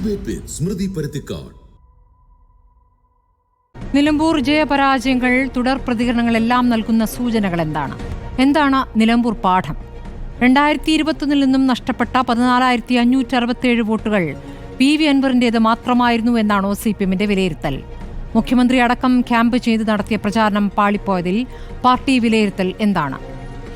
Debate with Smruthy Paruthikad. Nilambur ജയപരാജയങ്ങൾ തുടർ പ്രതികരണങ്ങളെല്ലാം നൽകുന്ന സൂചനകൾ എന്താണ് നിലമ്പൂർ പാഠം? 2021 നിന്നും നഷ്ടപ്പെട്ട 14,567 വോട്ടുകൾ PV അൻവറിന്റേത് മാത്രമായിരുന്നു എന്നാണോ CPM-ന്റെ വിലയിരുത്തൽ? മുഖ്യമന്ത്രി അടക്കം ക്യാമ്പ് ചെയ്ത് നടത്തിയ പ്രചാരണം പാളിപ്പോയതിൽ പാർട്ടി വിലയിരുത്തൽ എന്താണ്?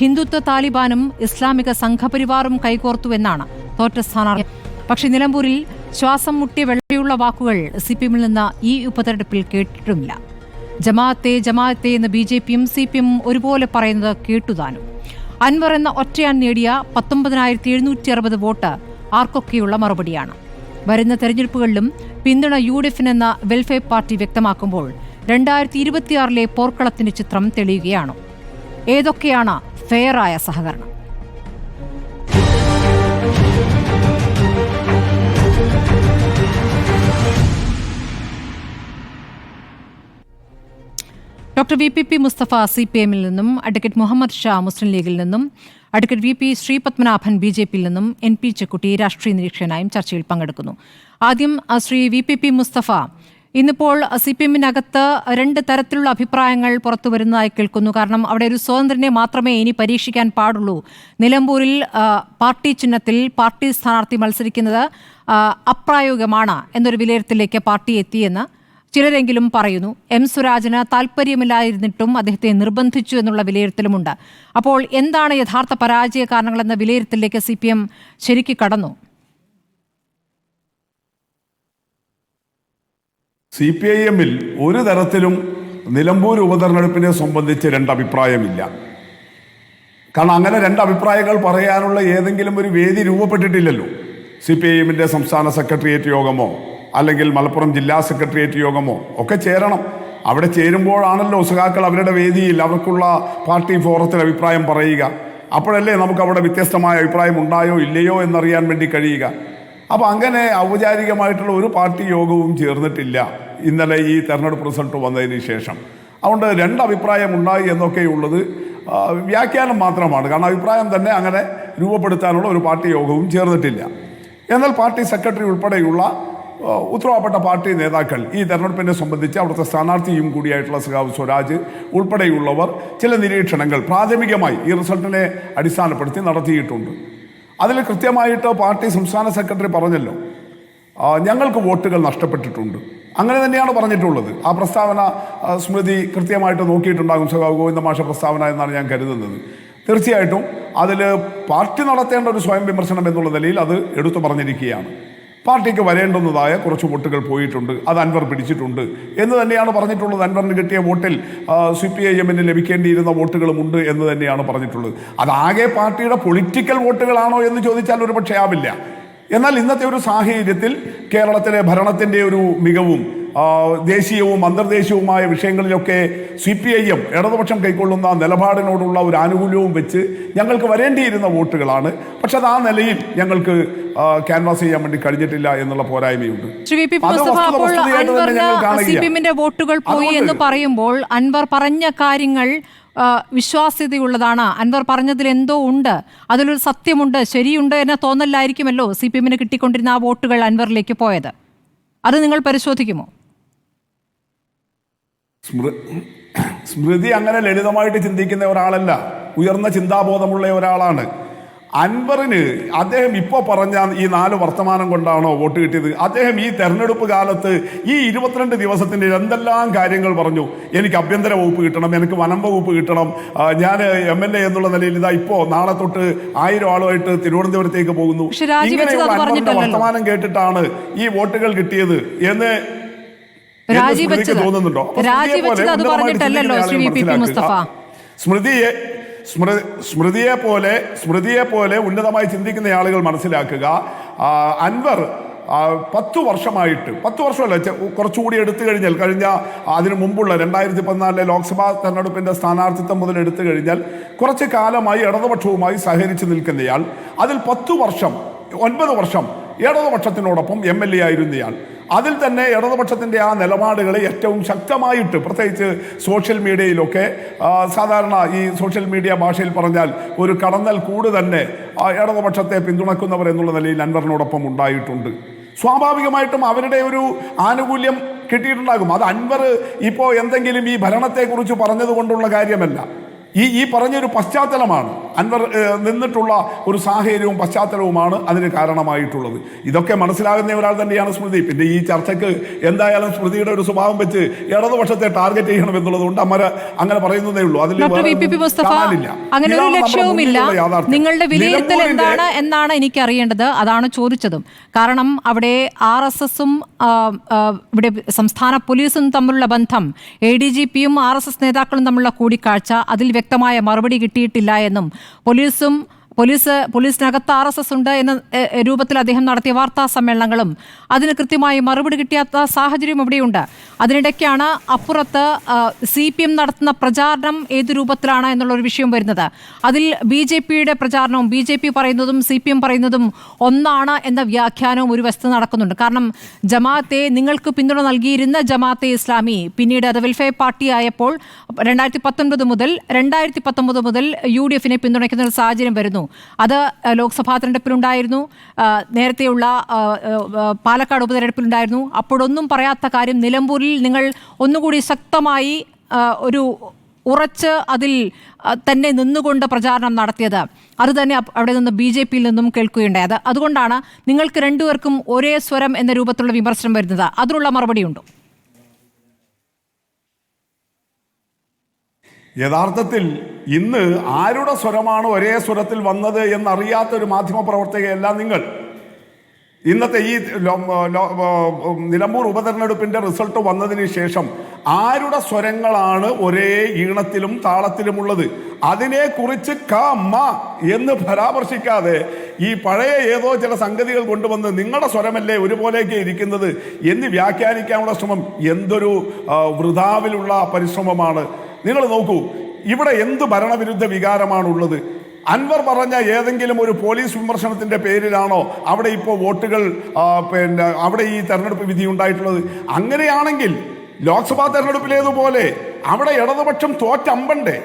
ഹിന്ദുത്വ താലിബാനും ഇസ്ലാമിക സംഘപരിവാറും കൈകോർത്തുവെന്നാണ് തോറ്റ സ്ഥാനാർത്ഥി. പക്ഷേ നിലമ്പൂരിൽ ശ്വാസം മുട്ടിയ വെള്ളയുള്ള വാക്കുകൾ CPM-ൽ നിന്ന് ഈ ഉപതെരഞ്ഞെടുപ്പിൽ കേട്ടിട്ടുമില്ല. ജമാഅത്തെ എന്ന് BJP-യും CPM ഒരുപോലെ പറയുന്നത് കേട്ടുതാനും. അൻവർ എന്ന ഒറ്റയാൻ നേടിയ 19,760 വോട്ട് ആർക്കൊക്കെയുള്ള മറുപടിയാണ്. വരുന്ന തെരഞ്ഞെടുപ്പുകളിലും പിന്തുണ UDF-നെന്ന വെൽഫെയർ പാർട്ടി വ്യക്തമാക്കുമ്പോൾ 2026-ലെ പോർക്കളത്തിന്റെ ചിത്രം തെളിയുകയാണോ? ഏതൊക്കെയാണ് ഫെയറായ സഹകരണം? ഡോക്ടർ VPP മുസ്തഫ CPM-ൽ നിന്നും, അഡ്വക്കേറ്റ് മുഹമ്മദ് ഷാ മുസ്ലിം ലീഗിൽ നിന്നും, അഡ്വക്കേറ്റ് VP ശ്രീപത്മനാഭൻ BJP-ൽ നിന്നും, NP ചെക്കുട്ടി രാഷ്ട്രീയ നിരീക്ഷകനായും ചർച്ചയിൽ പങ്കെടുക്കുന്നു. ആദ്യം ശ്രീ VPP മുസ്തഫ, ഇന്നിപ്പോൾ CPM-നകത്ത് 2 തരത്തിലുള്ള അഭിപ്രായങ്ങൾ പുറത്തു വരുന്നതായി കേൾക്കുന്നു. കാരണം അവിടെ ഒരു സ്വതന്ത്രനെ മാത്രമേ ഇനി പരീക്ഷിക്കാൻ പാടുള്ളൂ. നിലമ്പൂരിൽ പാർട്ടി ചിഹ്നത്തിൽ പാർട്ടി സ്ഥാനാർത്ഥി മത്സരിക്കുന്നത് അപ്രായോഗികമാണ് എന്നൊരു വിലയിരുത്തലിലേക്ക് പാർട്ടി എത്തിയെന്ന് ചിലരെങ്കിലും പറയുന്നു. M സ്വരാജിന് താല്പര്യമില്ലായിരുന്നിട്ടും അദ്ദേഹത്തെ നിർബന്ധിച്ചു എന്നുള്ള വിലയിരുത്തലുമുണ്ട്. അപ്പോൾ എന്താണ് യഥാർത്ഥ പരാജയ കാരണങ്ങളെന്ന വിലയിരുത്തലിലേക്ക് CPM ശരിക്ക് കടന്നു? CPIM-ൽ ഒരു തരത്തിലും നിലമ്പൂർ ഉപതെരഞ്ഞെടുപ്പിനെ സംബന്ധിച്ച് 2 അഭിപ്രായമില്ല. കാരണം അങ്ങനെ 2 അഭിപ്രായങ്ങൾ പറയാനുള്ള ഏതെങ്കിലും ഒരു വേദി രൂപപ്പെട്ടിട്ടില്ലല്ലോ. CPIM-ന്റെ സംസ്ഥാന സെക്രട്ടേറിയറ്റ് യോഗമോ അല്ലെങ്കിൽ മലപ്പുറം ജില്ലാ സെക്രട്ടേറിയറ്റ് യോഗമോ ഒക്കെ ചേരണം. അവിടെ ചേരുമ്പോഴാണല്ലോ സഖാക്കൾ അവരുടെ വേദിയിൽ അവർക്കുള്ള പാർട്ടി ഫോറത്തിൽ അഭിപ്രായം പറയുക. അപ്പോഴല്ലേ നമുക്ക് അവിടെ വ്യത്യസ്തമായ അഭിപ്രായം ഉണ്ടായോ ഇല്ലയോ എന്നറിയാൻ വേണ്ടി കഴിയുക. അപ്പോൾ അങ്ങനെ ഔപചാരികമായിട്ടുള്ള ഒരു പാർട്ടി യോഗവും ചേർന്നിട്ടില്ല ഇന്നലെ ഈ തെരഞ്ഞെടുപ്പ് റിസൾട്ട് വന്നതിന് ശേഷം. അതുകൊണ്ട് 2 അഭിപ്രായം ഉണ്ടായി എന്നൊക്കെയുള്ളത് വ്യാഖ്യാനം മാത്രമാണ്. കാരണം അഭിപ്രായം തന്നെ അങ്ങനെ രൂപപ്പെടുത്താനുള്ള ഒരു പാർട്ടി യോഗവും ചേർന്നിട്ടില്ല. എന്നാൽ പാർട്ടി സെക്രട്ടറി ഉൾപ്പെടെയുള്ള ഉത്തരവാദപ്പെട്ട പാർട്ടി നേതാക്കൾ ഈ തെരഞ്ഞെടുപ്പിനെ സംബന്ധിച്ച് അവിടുത്തെ സ്ഥാനാർത്ഥിയും കൂടിയായിട്ടുള്ള സഖാവ് സ്വരാജ് ഉൾപ്പെടെയുള്ളവർ ചില നിരീക്ഷണങ്ങൾ പ്രാഥമികമായി ഈ റിസൾട്ടിനെ അടിസ്ഥാനപ്പെടുത്തി നടത്തിയിട്ടുണ്ട്. അതിൽ കൃത്യമായിട്ട് പാർട്ടി സംസ്ഥാന സെക്രട്ടറി പറഞ്ഞല്ലോ, ഞങ്ങൾക്ക് വോട്ടുകൾ നഷ്ടപ്പെട്ടിട്ടുണ്ട്. അങ്ങനെ തന്നെയാണ് പറഞ്ഞിട്ടുള്ളത്. ആ പ്രസ്താവന സ്മൃതി കൃത്യമായിട്ട് നോക്കിയിട്ടുണ്ടാകും. സഖാവ് ഗോവിന്ദ മാഷ പ്രസ്താവന എന്നാണ് ഞാൻ കരുതുന്നത്. തീർച്ചയായിട്ടും അതിൽ പാർട്ടി നടത്തേണ്ട ഒരു സ്വയം വിമർശനം എന്നുള്ള നിലയിൽ അത് എടുത്തു പറഞ്ഞിരിക്കുകയാണ്. പാർട്ടിക്ക് വരേണ്ടുന്നതായ കുറച്ച് വോട്ടുകൾ പോയിട്ടുണ്ട്, അത് അൻവർ പിടിച്ചിട്ടുണ്ട് എന്ന് തന്നെയാണ് പറഞ്ഞിട്ടുള്ളത്. അൻവറിന് കിട്ടിയ വോട്ടിൽ CPIM-ന് ലഭിക്കേണ്ടിയിരുന്ന വോട്ടുകളുമുണ്ട് എന്ന് തന്നെയാണ് പറഞ്ഞിട്ടുള്ളത്. അതാകെ പാർട്ടിയുടെ പൊളിറ്റിക്കൽ വോട്ടുകളാണോ എന്ന് ചോദിച്ചാൽ ഒരു പക്ഷേ ആവില്ല. എന്നാൽ ഇന്നത്തെ ഒരു സാഹചര്യത്തിൽ കേരളത്തിലെ ഭരണത്തിൻ്റെ ഒരു മികവും ദേശീയവും അന്തർദേശീയവുമായ വിഷയങ്ങളിലൊക്കെ CPIM ഇടതുപക്ഷം കൈക്കൊള്ളുന്ന നിലപാടിനോടുള്ള ഒരു ആനുകൂല്യവും വെച്ച് ഞങ്ങൾക്ക് വരേണ്ടിയിരുന്ന വോട്ടുകളാണ്. പക്ഷെ അത് ആ നിലയിൽ ഞങ്ങൾക്ക് ക്യാൻവാസ് ചെയ്യാൻ വേണ്ടി കഴിഞ്ഞിട്ടില്ല എന്നുള്ള പോരായ്മയുണ്ട്. CPM-ന്റെ വോട്ടുകൾ പോയി എന്ന് പറയുമ്പോൾ അൻവർ പറഞ്ഞ കാര്യങ്ങൾ വിശ്വാസ്യതയുള്ളതാണ്. അൻവർ പറഞ്ഞതിൽ എന്തോ ഉണ്ട്, അതിലൊരു സത്യമുണ്ട്, ശരിയുണ്ട് എന്ന തോന്നലായിരിക്കുമല്ലോ CPM-ന് കിട്ടിക്കൊണ്ടിരുന്ന ആ വോട്ടുകൾ അൻവറിലേക്ക് പോയത്. അത് നിങ്ങൾ പരിശോധിക്കുമോ? സ്മൃതി അങ്ങനെ ലളിതമായിട്ട് ചിന്തിക്കുന്ന ഒരാളല്ല, ഉയർന്ന ചിന്താബോധമുള്ള ഒരാളാണ്. അൻവറിന് അദ്ദേഹം ഇപ്പോൾ പറഞ്ഞ ഈ 4 വർത്തമാനം കൊണ്ടാണോ വോട്ട് കിട്ടിയത്? അദ്ദേഹം ഈ തെരഞ്ഞെടുപ്പ് കാലത്ത് ഈ 22 ദിവസത്തിൻ്റെ എന്തെല്ലാം കാര്യങ്ങൾ പറഞ്ഞു. എനിക്ക് ആഭ്യന്തര വകുപ്പ് കിട്ടണം, എനിക്ക് വനം വകുപ്പ് കിട്ടണം, ഞാൻ MLA എന്നുള്ള നിലയിൽ ഇതാ ഇപ്പോൾ നാളെ തൊട്ട് 1000 ആളുമായിട്ട് തിരുവനന്തപുരത്തേക്ക് പോകുന്നു. ഇങ്ങനെയുള്ള അൻവറിന്റെ വർത്തമാനം കേട്ടിട്ടാണ് ഈ വോട്ടുകൾ കിട്ടിയത് എന്ന് തോന്നുന്നുണ്ടോ? സ്മൃതിയെ പോലെ ഉന്നതമായി ചിന്തിക്കുന്ന ആളുകൾ മനസ്സിലാക്കുക, അൻവർ 10 വർഷമായിട്ട്, 10 വർഷമല്ല കുറച്ചുകൂടി എടുത്തു കഴിഞ്ഞാൽ, അതിനു മുമ്പുള്ള 2014 ലോക്സഭാ തെരഞ്ഞെടുപ്പിന്റെ സ്ഥാനാർത്ഥിത്വം മുതൽ എടുത്തു കഴിഞ്ഞാൽ കുറച്ച് കാലമായി ഇടതുപക്ഷവുമായി സഹകരിച്ച് നിൽക്കുന്നയാൾ, അതിൽ 9 വർഷം ഇടതുപക്ഷത്തിനോടൊപ്പം MLA ആയിരുന്നയാൾ. അതിൽ തന്നെ ഇടതുപക്ഷത്തിൻ്റെ ആ നിലപാടുകളെ ഏറ്റവും ശക്തമായിട്ട്, പ്രത്യേകിച്ച് സോഷ്യൽ മീഡിയയിലൊക്കെ, സാധാരണ ഈ സോഷ്യൽ മീഡിയ ഭാഷയിൽ പറഞ്ഞാൽ ഒരു കടന്നൽ കൂട് തന്നെ ഇടതുപക്ഷത്തെ പിന്തുണക്കുന്നവർ എന്നുള്ള നിലയിൽ അൻവറിനോടൊപ്പം ഉണ്ടായിട്ടുണ്ട്. സ്വാഭാവികമായിട്ടും അവരുടെ ഒരു ആനുകൂല്യം കിട്ടിയിട്ടുണ്ടാകും. അത് അൻവർ ഇപ്പോൾ എന്തെങ്കിലും ഈ ഭരണത്തെക്കുറിച്ച് പറഞ്ഞതുകൊണ്ടുള്ള കാര്യമല്ല. ഈ പറഞ്ഞൊരു പശ്ചാത്തലമാണ്, അൻവർ നിന്നിട്ടുള്ള ഒരു സാഹചര്യവും പശ്ചാത്തലവുമാണ് അതിന് കാരണമായിട്ടുള്ളത്. ഇതൊക്കെ മനസ്സിലാകുന്ന ഒരാൾ തന്നെയാണ് സ്മൃതി. പിന്നെ ഈ ചർച്ചയ്ക്ക് എന്തായാലും സ്മൃതിയുടെ ഒരു സ്വഭാവം വെച്ച് ഇടതുപക്ഷത്തെ ടാർഗറ്റ് ചെയ്യണം എന്നുള്ളതുകൊണ്ട് അങ്ങനെ പറയുന്നതേ ഉള്ളൂ. അതിൽ അങ്ങനെ ഒരു ലക്ഷ്യവുമില്ല. നിങ്ങളുടെ വിലയിരുത്തൽ എന്താണ് എന്നാണ് എനിക്ക് അറിയേണ്ടത്. അതാണ് ചോദിച്ചതും. കാരണം അവിടെ RSSും ഇവിടെ സംസ്ഥാന പോലീസും തമ്മിലുള്ള ബന്ധം, ADGPയും RSS നേതാക്കളും തമ്മിലുള്ള കൂടിക്കാഴ്ച, അതിൽ വ്യക്തമായ മറുപടി കിട്ടിയിട്ടില്ല എന്നും പോലീസിനകത്ത് RSS ഉണ്ട് എന്ന രൂപത്തിൽ അദ്ദേഹം നടത്തിയ വാർത്താ സമ്മേളനങ്ങളും അതിന് കൃത്യമായി മറുപടി കിട്ടിയാത്ത സാഹചര്യം ഇവിടെയുണ്ട്. അതിനിടയ്ക്കാണ് അപ്പുറത്ത് CPM നടത്തുന്ന പ്രചാരണം ഏത് രൂപത്തിലാണ് എന്നുള്ളൊരു വിഷയം വരുന്നത്. അതിൽ BJPയുടെ പ്രചാരണവും BJP പറയുന്നതും CPM പറയുന്നതും ഒന്നാണ് എന്ന വ്യാഖ്യാനവും ഒരു വശത്ത് നടക്കുന്നുണ്ട്. കാരണം ജമാഅത്തെ, നിങ്ങൾക്ക് പിന്തുണ നൽകിയിരുന്ന ജമാഅത്തെ ഇസ്ലാമി പിന്നീട് അത് വെൽഫെയർ പാർട്ടി ആയപ്പോൾ 2019 മുതൽ UDFനെ പിന്തുണയ്ക്കുന്ന ഒരു സാഹചര്യം വരുന്നു. അത് ലോക്സഭാ തെരഞ്ഞെടുപ്പിലുണ്ടായിരുന്നു, നേരത്തെയുള്ള പാലക്കാട് ഉപതെരഞ്ഞെടുപ്പിലുണ്ടായിരുന്നു. അപ്പോഴൊന്നും പറയാത്ത കാര്യം നിലമ്പൂരിൽ നിങ്ങൾ ഒന്നുകൂടി ശക്തമായി ഒരു ഉറച്ച് അതിൽ തന്നെ നിന്നുകൊണ്ട് പ്രചാരണം നടത്തിയത്. അത് തന്നെ അവിടെ നിന്ന് BJPയിൽ നിന്നും കേൾക്കുകയുണ്ടായത്. അതുകൊണ്ടാണ് നിങ്ങൾക്ക് രണ്ടുപേർക്കും ഒരേ സ്വരം എന്ന രൂപത്തിലുള്ള വിമർശനം വരുന്നത്. അതിനുള്ള മറുപടിയുണ്ടോ? യഥാർത്ഥത്തിൽ ഇന്ന് ആരുടെ സ്വരമാണ് ഒരേ സ്വരത്തിൽ വന്നത് എന്നറിയാത്തൊരു മാധ്യമപ്രവർത്തകയല്ല നിങ്ങൾ. ഇന്നത്തെ ഈ നിലമ്പൂർ ഉപതെരഞ്ഞെടുപ്പിന്റെ റിസൾട്ട് വന്നതിന് ശേഷം ആരുടെ സ്വരങ്ങളാണ് ഒരേ ഈണത്തിലും താളത്തിലുമുള്ളത്, അതിനെക്കുറിച്ച് എന്ന് പരാമർശിക്കാതെ ഈ പഴയ ഏതോ ചില സംഗതികൾ കൊണ്ടുവന്ന് നിങ്ങളുടെ സ്വരമല്ലേ ഒരുപോലെയൊക്കെ ഇരിക്കുന്നത് എന്ന് വ്യാഖ്യാനിക്കാനുള്ള ശ്രമം എന്തൊരു വൃഥാവിലുള്ള പരിശ്രമമാണ്. നിങ്ങൾ നോക്കൂ, ഇവിടെ എന്ത് ഭരണവിരുദ്ധ വികാരമാണുള്ളത്? അൻവർ പറഞ്ഞ ഏതെങ്കിലും ഒരു പോലീസ് വിമർശനത്തിന്റെ പേരിലാണോ അവിടെ ഇപ്പോൾ വോട്ടുകൾ അവിടെ ഈ തെരഞ്ഞെടുപ്പ് വിധി ഉണ്ടായിട്ടുള്ളത്? അങ്ങനെയാണെങ്കിൽ ലോക്സഭാ തെരഞ്ഞെടുപ്പിലേതുപോലെ അവിടെ ഇടതുപക്ഷം തോറ്റമ്പണ്ടേ?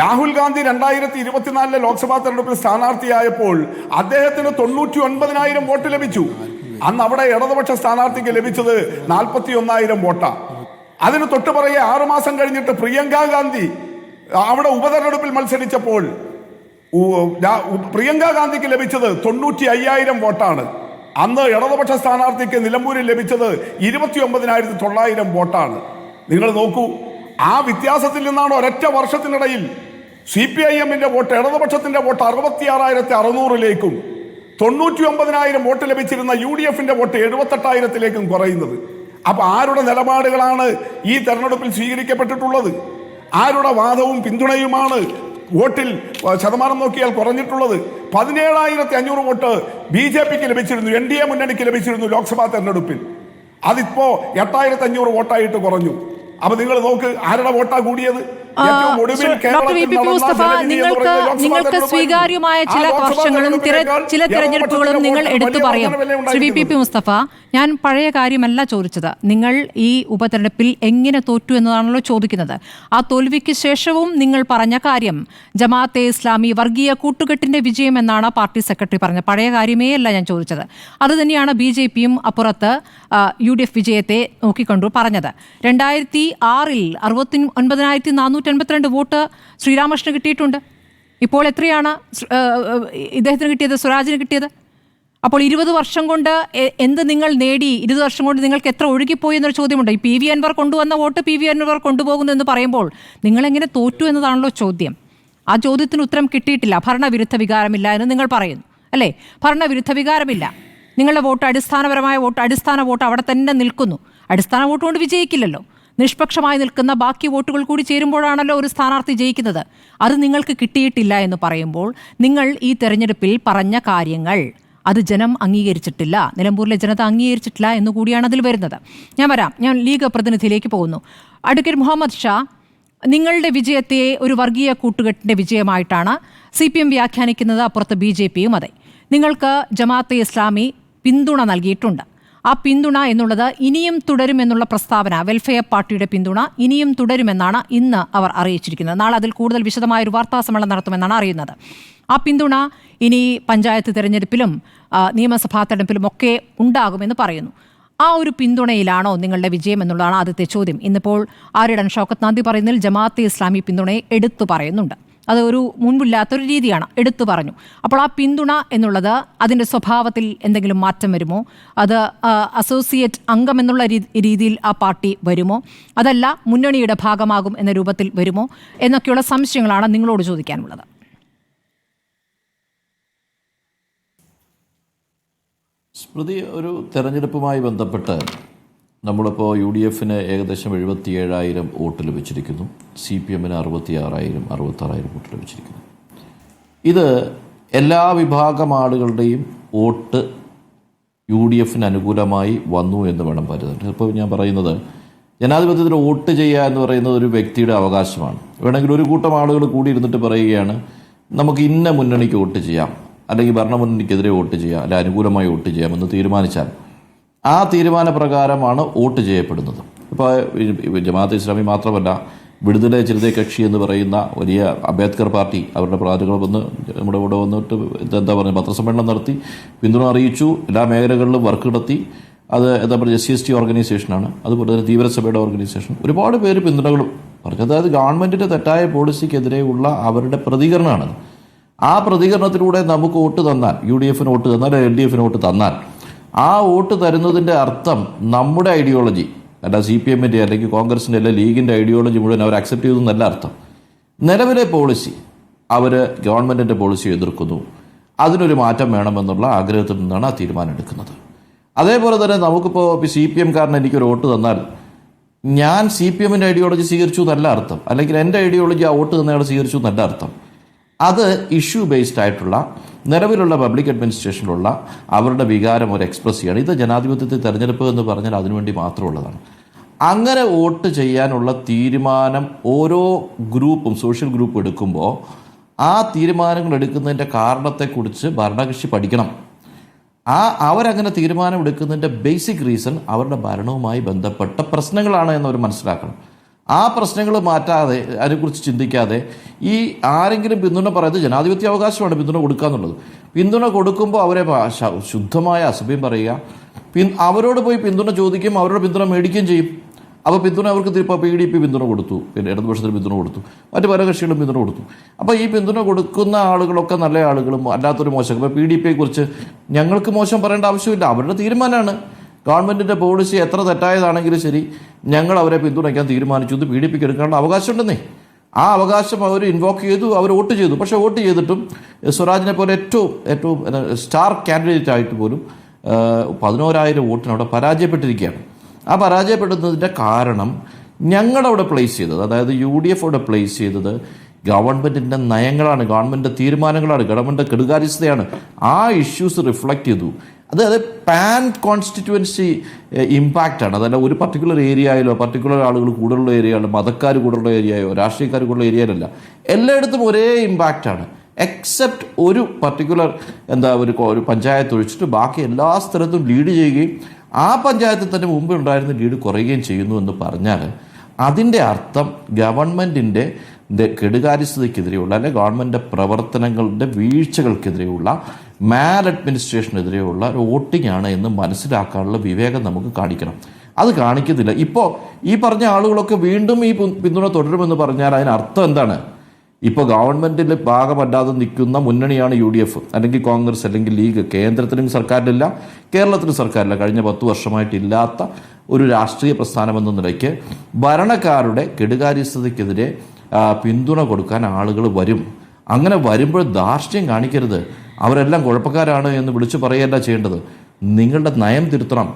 രാഹുൽ ഗാന്ധി 2024 ലോക്സഭാ തെരഞ്ഞെടുപ്പിൽ സ്ഥാനാർത്ഥിയായപ്പോൾ അദ്ദേഹത്തിന് 99,000 വോട്ട് ലഭിച്ചു. അന്ന് അവിടെ ഇടതുപക്ഷ സ്ഥാനാർത്ഥിക്ക് ലഭിച്ചത് 41,000 വോട്ടാണ്. അതിന് തൊട്ടുപുറകെ 6 മാസം കഴിഞ്ഞിട്ട് പ്രിയങ്ക ഗാന്ധി അവിടെ ഉപതെരഞ്ഞെടുപ്പിൽ മത്സരിച്ചപ്പോൾ പ്രിയങ്ക ഗാന്ധിക്ക് ലഭിച്ചത് 95,000 വോട്ടാണ്. അന്ന് ഇടതുപക്ഷ സ്ഥാനാർത്ഥിക്ക് നിലമ്പൂരിൽ ലഭിച്ചത് 29,900 വോട്ടാണ്. നിങ്ങൾ നോക്കൂ, ആ വ്യത്യാസത്തിൽ നിന്നാണ് ഒരൊറ്റ വർഷത്തിനിടയിൽ CPIMന്റെ വോട്ട്, ഇടതുപക്ഷത്തിന്റെ വോട്ട് 66,600ലേക്കും 99,000 വോട്ട് ലഭിച്ചിരുന്ന UDFന്റെ വോട്ട് 78,000ലേക്കും കുറയുന്നത്. അപ്പൊ ആരുടെ നിലപാടുകളാണ് ഈ തെരഞ്ഞെടുപ്പിൽ സ്വീകരിക്കപ്പെട്ടിട്ടുള്ളത്? ആരുടെ വാദവും പിന്തുണയുമാണ് വോട്ടിൽ ശതമാനം നോക്കിയാൽ കുറഞ്ഞിട്ടുള്ളത്? 17,500 വോട്ട് BJPക്ക് ലഭിച്ചിരുന്നു, NDA മുന്നണിക്ക് ലഭിച്ചിരുന്നു ലോക്സഭാ തെരഞ്ഞെടുപ്പിൽ. അതിപ്പോ 8,500 വോട്ടായിട്ട് കുറഞ്ഞു. അപ്പൊ നിങ്ങൾ നോക്ക്, ആരുടെ വോട്ടാ കൂടിയത്? നിങ്ങൾക്ക് സ്വീകാര്യമായ ചില വർഷങ്ങളും ചില തെരഞ്ഞെടുപ്പുകളും നിങ്ങൾ എടുത്തു പറയാം. ശ്രീ VP മുസ്തഫ, ഞാൻ പഴയ കാര്യമല്ല ചോദിച്ചത്. നിങ്ങൾ ഈ ഉപതെരഞ്ഞെടുപ്പിൽ എങ്ങനെ തോറ്റു എന്നതാണല്ലോ ചോദിക്കുന്നത്. ആ തോൽവിക്ക് ശേഷവും നിങ്ങൾ പറഞ്ഞ കാര്യം ജമാഅത്തെ ഇസ്ലാമി വർഗീയ കൂട്ടുകെട്ടിന്റെ വിജയം എന്നാണ് പാർട്ടി സെക്രട്ടറി പറഞ്ഞത്. പഴയ കാര്യമേ അല്ല ഞാൻ ചോദിച്ചത്. അതുതന്നെയാണ് BJPയും അപ്പുറത്ത് UDF വിജയത്തെ നോക്കിക്കൊണ്ടു പറഞ്ഞത്. 2006 69,482 വോട്ട് ശ്രീരാമകൃഷ്ണന് കിട്ടിയിട്ടുണ്ട്. ഇപ്പോൾ എത്രയാണ് ഇദ്ദേഹത്തിന് കിട്ടിയത്, സ്വരാജിന് കിട്ടിയത്? അപ്പോൾ 20 വർഷം കൊണ്ട് എന്ത് നിങ്ങൾ നേടി? 20 വർഷം കൊണ്ട് നിങ്ങൾക്ക് എത്ര ഒഴുകിപ്പോയി എന്നൊരു ചോദ്യമുണ്ട്. ഈ PV അൻവർ കൊണ്ടുവന്ന വോട്ട് PV അൻവർ കൊണ്ടുപോകുന്നു എന്ന് പറയുമ്പോൾ നിങ്ങളെങ്ങനെ തോറ്റു എന്നതാണല്ലോ ചോദ്യം. ആ ചോദ്യത്തിന് ഉത്തരം കിട്ടിയിട്ടില്ല. ഭരണവിരുദ്ധ വികാരമില്ല എന്ന് നിങ്ങൾ പറയുന്നു അല്ലേ? ഭരണവിരുദ്ധ വികാരമില്ല. നിങ്ങളുടെ വോട്ട് അടിസ്ഥാനപരമായ വോട്ട്, അടിസ്ഥാന വോട്ട് അവിടെ തന്നെ നിൽക്കുന്നു. അടിസ്ഥാന വോട്ട് കൊണ്ട് വിജയിക്കില്ലല്ലോ. നിഷ്പക്ഷമായി നിൽക്കുന്ന ബാക്കി വോട്ടുകൾ കൂടി ചേരുമ്പോഴാണല്ലോ ഒരു സ്ഥാനാർത്ഥി ജയിക്കുന്നത്. അത് നിങ്ങൾക്ക് കിട്ടിയിട്ടില്ല എന്ന് പറയുമ്പോൾ നിങ്ങൾ ഈ തെരഞ്ഞെടുപ്പിൽ പറഞ്ഞ കാര്യങ്ങൾ അത് ജനം അംഗീകരിച്ചിട്ടില്ല, നിലമ്പൂരിലെ ജനത അംഗീകരിച്ചിട്ടില്ല എന്നുകൂടിയാണ് അതിൽ വരുന്നത്. ഞാൻ ലീഗ് പ്രതിനിധിയിലേക്ക് പോകുന്നു. അഡ്വക്കേറ്റ് മുഹമ്മദ് ഷാ, നിങ്ങളുടെ വിജയത്തെ ഒരു വർഗീയ കൂട്ടുകെട്ടിൻ്റെ വിജയമായിട്ടാണ് CPM വ്യാഖ്യാനിക്കുന്നത്, അപ്പുറത്ത് BJPയും അതെ. നിങ്ങൾക്ക് ജമാഅത്തെ ഇസ്ലാമി പിന്തുണ നൽകിയിട്ടുണ്ട്. ആ പിന്തുണ എന്നുള്ളത് ഇനിയും തുടരുമെന്നുള്ള പ്രസ്താവന, വെൽഫെയർ പാർട്ടിയുടെ പിന്തുണ ഇനിയും തുടരുമെന്നാണ് ഇന്ന് അവർ അറിയിച്ചിരിക്കുന്നത്. നാളെ അതിൽ കൂടുതൽ വിശദമായൊരു വാർത്താസമ്മേളനം നടത്തുമെന്നാണ് അറിയുന്നത്. ആ പിന്തുണ ഇനി പഞ്ചായത്ത് തെരഞ്ഞെടുപ്പിലും നിയമസഭാ തെരഞ്ഞെടുപ്പിലും ഒക്കെ ഉണ്ടാകുമെന്ന് പറയുന്നു. ആ ഒരു പിന്തുണയിലാണോ നിങ്ങളുടെ വിജയം എന്നുള്ളതാണ് ആദ്യത്തെ ചോദ്യം. ഇന്നിപ്പോൾ ആര്യടൻ ഷൗക്കത്ത് നന്ദി പറയുന്നതിൽ ജമാഅത്തെ ഇസ്ലാമി പിന്തുണയെ എടുത്തു പറയുന്നുണ്ട്. അത് ഒരു മുൻപില്ലാത്തൊരു രീതിയാണ്, എടുത്തു പറഞ്ഞു. അപ്പോൾ ആ പിന്തുണ എന്നുള്ളത് അതിൻ്റെ സ്വഭാവത്തിൽ എന്തെങ്കിലും മാറ്റം വരുമോ? അത് അസോസിയേറ്റ് അംഗം എന്നുള്ള രീതിയിൽ ആ പാർട്ടി വരുമോ? അതല്ല മുന്നണിയുടെ ഭാഗമാകും എന്ന രൂപത്തിൽ വരുമോ എന്നൊക്കെയുള്ള സംശയങ്ങളാണ് നിങ്ങളോട് ചോദിക്കാനുള്ളത്. സ്മൃതി, ഒരു തെരഞ്ഞെടുപ്പുമായി ബന്ധപ്പെട്ട് നമ്മളിപ്പോൾ UDF ഏകദേശം 77,000 വോട്ട് ലഭിച്ചിരിക്കുന്നു, CPM 66,000 66,000 വോട്ട് ലഭിച്ചിരിക്കുന്നു. ഇത് എല്ലാ വിഭാഗം ആളുകളുടെയും വോട്ട് UDF അനുകൂലമായി വന്നു എന്ന് വേണം കരുതാൻ. ഇപ്പോൾ ഞാൻ പറയുന്നത്, ജനാധിപത്യത്തിൽ വോട്ട് ചെയ്യുക എന്ന് പറയുന്നത് ഒരു വ്യക്തിയുടെ അവകാശമാണ്. വേണമെങ്കിൽ ഒരു കൂട്ടം ആളുകൾ കൂടി ഇരുന്നിട്ട് പറയുകയാണ് നമുക്ക് ഇന്ന മുന്നണിക്ക് വോട്ട് ചെയ്യാം, അല്ലെങ്കിൽ ഭരണമുന്നണിക്കെതിരെ വോട്ട് ചെയ്യാം, അല്ലെങ്കിൽ അനുകൂലമായി വോട്ട് ചെയ്യാമെന്ന് തീരുമാനിച്ചാൽ ആ തീരുമാനപ്രകാരമാണ് വോട്ട് ചെയ്യപ്പെടുന്നത്. ഇപ്പോൾ ജമാഅത്തെ ഇസ്ലാമി മാത്രമല്ല, വിടുതല ജനതാ കക്ഷി എന്ന് പറയുന്ന വലിയ അംബേദ്കർ പാർട്ടി അവരുടെ പ്രാതികൾ വന്ന് നമ്മുടെ കൂടെ വന്നിട്ട് എന്താ പറയുക, പത്രസമ്മേളനം നടത്തി പിന്തുണ അറിയിച്ചു. എല്ലാ മേഖലകളിലും വർക്ക് നടത്തി. അത് എന്താ പറയുക, SC ഓർഗനൈസേഷനാണ്. അതുപോലെ തന്നെ തീവ്രസഭയുടെ ഓർഗനൈസേഷൻ, ഒരുപാട് പേര് പിന്തുണകളും പറഞ്ഞു. അതായത് ഗവൺമെൻറ്റിൻ്റെ തെറ്റായ പോളിസിക്കെതിരെയുള്ള അവരുടെ പ്രതികരണമാണ്. ആ പ്രതികരണത്തിലൂടെ നമുക്ക് വോട്ട് തന്നാൽ, UDF വോട്ട് തന്നാൽ, LDF വോട്ട് തന്നാൽ, ആ വോട്ട് തരുന്നതിൻ്റെ അർത്ഥം നമ്മുടെ ഐഡിയോളജി അല്ല, CPM അല്ലെങ്കിൽ കോൺഗ്രസിൻ്റെ അല്ല ലീഗിൻ്റെ ഐഡിയോളജി മുഴുവൻ അവർ അക്സെപ്റ്റ് ചെയ്തു എന്നല്ല അർത്ഥം. നിലവിലെ പോളിസി അവർ ഗവൺമെൻറ്റിൻ്റെ പോളിസി എതിർക്കുന്നു, അതിനൊരു മാറ്റം വേണമെന്നുള്ള ആഗ്രഹത്തിൽ നിന്നാണ് ആ തീരുമാനം എടുക്കുന്നത്. അതേപോലെ തന്നെ നമുക്കിപ്പോൾ CPM കാരന് എനിക്കൊരു വോട്ട് തന്നാൽ ഞാൻ CPM ഐഡിയോളജി സ്വീകരിച്ചു എന്നല്ല അർത്ഥം, അല്ലെങ്കിൽ എൻ്റെ ഐഡിയോളജി ആ വോട്ട് തന്നയാൾ സ്വീകരിച്ചു എന്നല്ല അർത്ഥം. അത് ഇഷ്യൂ ബേസ്ഡ് ആയിട്ടുള്ള നിലവിലുള്ള പബ്ലിക് അഡ്മിനിസ്ട്രേഷനിലുള്ള അവരുടെ വികാരം ഒരു എക്സ്പ്രസ് ചെയ്യാണ്. ഇത് ജനാധിപത്യത്തിൽ തെരഞ്ഞെടുപ്പ് എന്ന് പറഞ്ഞാൽ അതിനുവേണ്ടി മാത്രമുള്ളതാണ്. അങ്ങനെ വോട്ട് ചെയ്യാനുള്ള തീരുമാനം ഓരോ ഗ്രൂപ്പും, സോഷ്യൽ ഗ്രൂപ്പ് എടുക്കുമ്പോൾ ആ തീരുമാനങ്ങൾ എടുക്കുന്നതിൻ്റെ കാരണത്തെക്കുറിച്ച് ഭരണകക്ഷി പഠിക്കണം. അവരങ്ങനെ തീരുമാനം എടുക്കുന്നതിൻ്റെ ബേസിക് റീസൺ അവരുടെ ഭരണവുമായി ബന്ധപ്പെട്ട പ്രശ്നങ്ങളാണ് എന്നവർ മനസ്സിലാക്കണം. ആ പ്രശ്നങ്ങൾ മാറ്റാതെ, അതിനെക്കുറിച്ച് ചിന്തിക്കാതെ ഈ ആരെങ്കിലും പിന്തുണ പറയുന്നത് ജനാധിപത്യ അവകാശമാണ് പിന്തുണ കൊടുക്കുക എന്നുള്ളത്. പിന്തുണ കൊടുക്കുമ്പോൾ അവരെ ശുദ്ധമായ അസഭ്യം പറയുക, അവരോട് പോയി പിന്തുണ ചോദിക്കും, അവരുടെ പിന്തുണ മേടിക്കുകയും ചെയ്യും. അപ്പോൾ പിന്തുണ അവർക്ക് ഇപ്പോൾ PDP പിന്തുണ കൊടുത്തു, പിന്നെ ഇടതുപക്ഷത്തിന് പിന്തുണ കൊടുത്തു, മറ്റു പല കക്ഷികളും പിന്തുണ കൊടുത്തു. അപ്പോൾ ഈ പിന്തുണ കൊടുക്കുന്ന ആളുകളൊക്കെ നല്ല ആളുകളും അല്ലാത്തൊരു മോശം. ഇപ്പോൾ PDPയെക്കുറിച്ച് ഞങ്ങൾക്ക് മോശം പറയേണ്ട ആവശ്യമില്ല, അവരുടെ തീരുമാനമാണ്. ഗവൺമെൻറ്റിൻ്റെ പോളിസി എത്ര തെറ്റായതാണെങ്കിലും ശരി, ഞങ്ങൾ അവരെ പിന്തുണയ്ക്കാൻ തീരുമാനിച്ചു. ഇത് PDPക്ക് എടുക്കാനുള്ള അവകാശമുണ്ടെന്നേ. ആ അവകാശം അവർ ഇൻവോക്ക് ചെയ്തു, അവർ വോട്ട് ചെയ്തു. പക്ഷേ വോട്ട് ചെയ്തിട്ടും സ്വരാജിനെ പോലെ ഏറ്റവും സ്റ്റാർ കാൻഡിഡേറ്റ് ആയിട്ട് പോലും 11,000 വോട്ടിന് അവിടെ പരാജയപ്പെട്ടിരിക്കുകയാണ്. ആ പരാജയപ്പെടുന്നതിൻ്റെ കാരണം ഞങ്ങളവിടെ പ്ലേസ് ചെയ്തത്, അതായത് UDF അവിടെ പ്ലേസ് ചെയ്തത് ഗവൺമെൻറ്റിൻ്റെ നയങ്ങളാണ്, ഗവൺമെൻറ് തീരുമാനങ്ങളാണ്, ഗവൺമെൻറ് കെടുകാര്യസ്ഥതയാണ്. ആ ഇഷ്യൂസ് റിഫ്ലക്റ്റ് ചെയ്തു. അതായത് പാൻ കോൺസ്റ്റിറ്റ്യുവൻസി ഇമ്പാക്റ്റാണ്. അതല്ല ഒരു പർട്ടിക്കുലർ ഏരിയയിലോ, പർട്ടിക്കുലർ ആളുകൾ കൂടുതലുള്ള ഏരിയയിലോ, മതക്കാർ കൂടുതലുള്ള ഏരിയയോ, രാഷ്ട്രീയക്കാർ കൂടുതലുള്ള ഏരിയയിലല്ല, എല്ലായിടത്തും ഒരേ ഇമ്പാക്റ്റാണ്. എക്സെപ്റ്റ് ഒരു പർട്ടിക്കുലർ ഒരു പഞ്ചായത്ത് ഒഴിച്ചിട്ട് ബാക്കി എല്ലാ സ്ഥലത്തും ലീഡ് ചെയ്യുകയും ആ പഞ്ചായത്തിൽ തന്നെ മുമ്പ് ഉണ്ടായിരുന്ന ലീഡ് കുറയുകയും ചെയ്യുന്നു എന്ന് പറഞ്ഞാൽ അതിൻ്റെ അർത്ഥം ഗവൺമെൻറ്റിൻ്റെ കെടുകാര്യസ്ഥതയ്ക്കെതിരെയുള്ള, അല്ലെങ്കിൽ ഗവൺമെൻറ് പ്രവർത്തനങ്ങളുടെ വീഴ്ചകൾക്കെതിരെയുള്ള, മാൽ അഡ്മിനിസ്ട്രേഷനെതിരെയുള്ള ഒരു വോട്ടിംഗ് ആണ് എന്ന് മനസ്സിലാക്കാനുള്ള വിവേകം നമുക്ക് കാണിക്കണം. അത് കാണിക്കുന്നില്ല. ഇപ്പോൾ ഈ പറഞ്ഞ ആളുകളൊക്കെ വീണ്ടും ഈ പിന്തുണ തുടരുമെന്ന് പറഞ്ഞാൽ അതിനർത്ഥം എന്താണ്? ഇപ്പോൾ ഗവൺമെൻറ്റിൽ ഭാഗമല്ലാതെ നിൽക്കുന്ന മുന്നണിയാണ് UDF, അല്ലെങ്കിൽ കോൺഗ്രസ്, അല്ലെങ്കിൽ ലീഗ്. കേന്ദ്രത്തിലും സർക്കാരിലില്ല, കേരളത്തിലും സർക്കാരില്ല. കഴിഞ്ഞ 10 വർഷമായിട്ടില്ലാത്ത ഒരു രാഷ്ട്രീയ പ്രസ്ഥാനമെന്ന നിലയ്ക്ക് ഭരണക്കാരുടെ കെടുകാര്യസ്ഥതയ്ക്കെതിരെ പിന്തുണ കൊടുക്കാൻ ആളുകൾ വരും. അങ്ങനെ വരുമ്പോൾ ധാർഷ്ട്യം കാണിക്കരുത്. അവരെല്ലാം കുഴപ്പക്കാരാണ് എന്ന് വിളിച്ചു പറയുകയല്ല ചെയ്യേണ്ടത്. നിങ്ങളുടെ നയം തിരുത്തണം.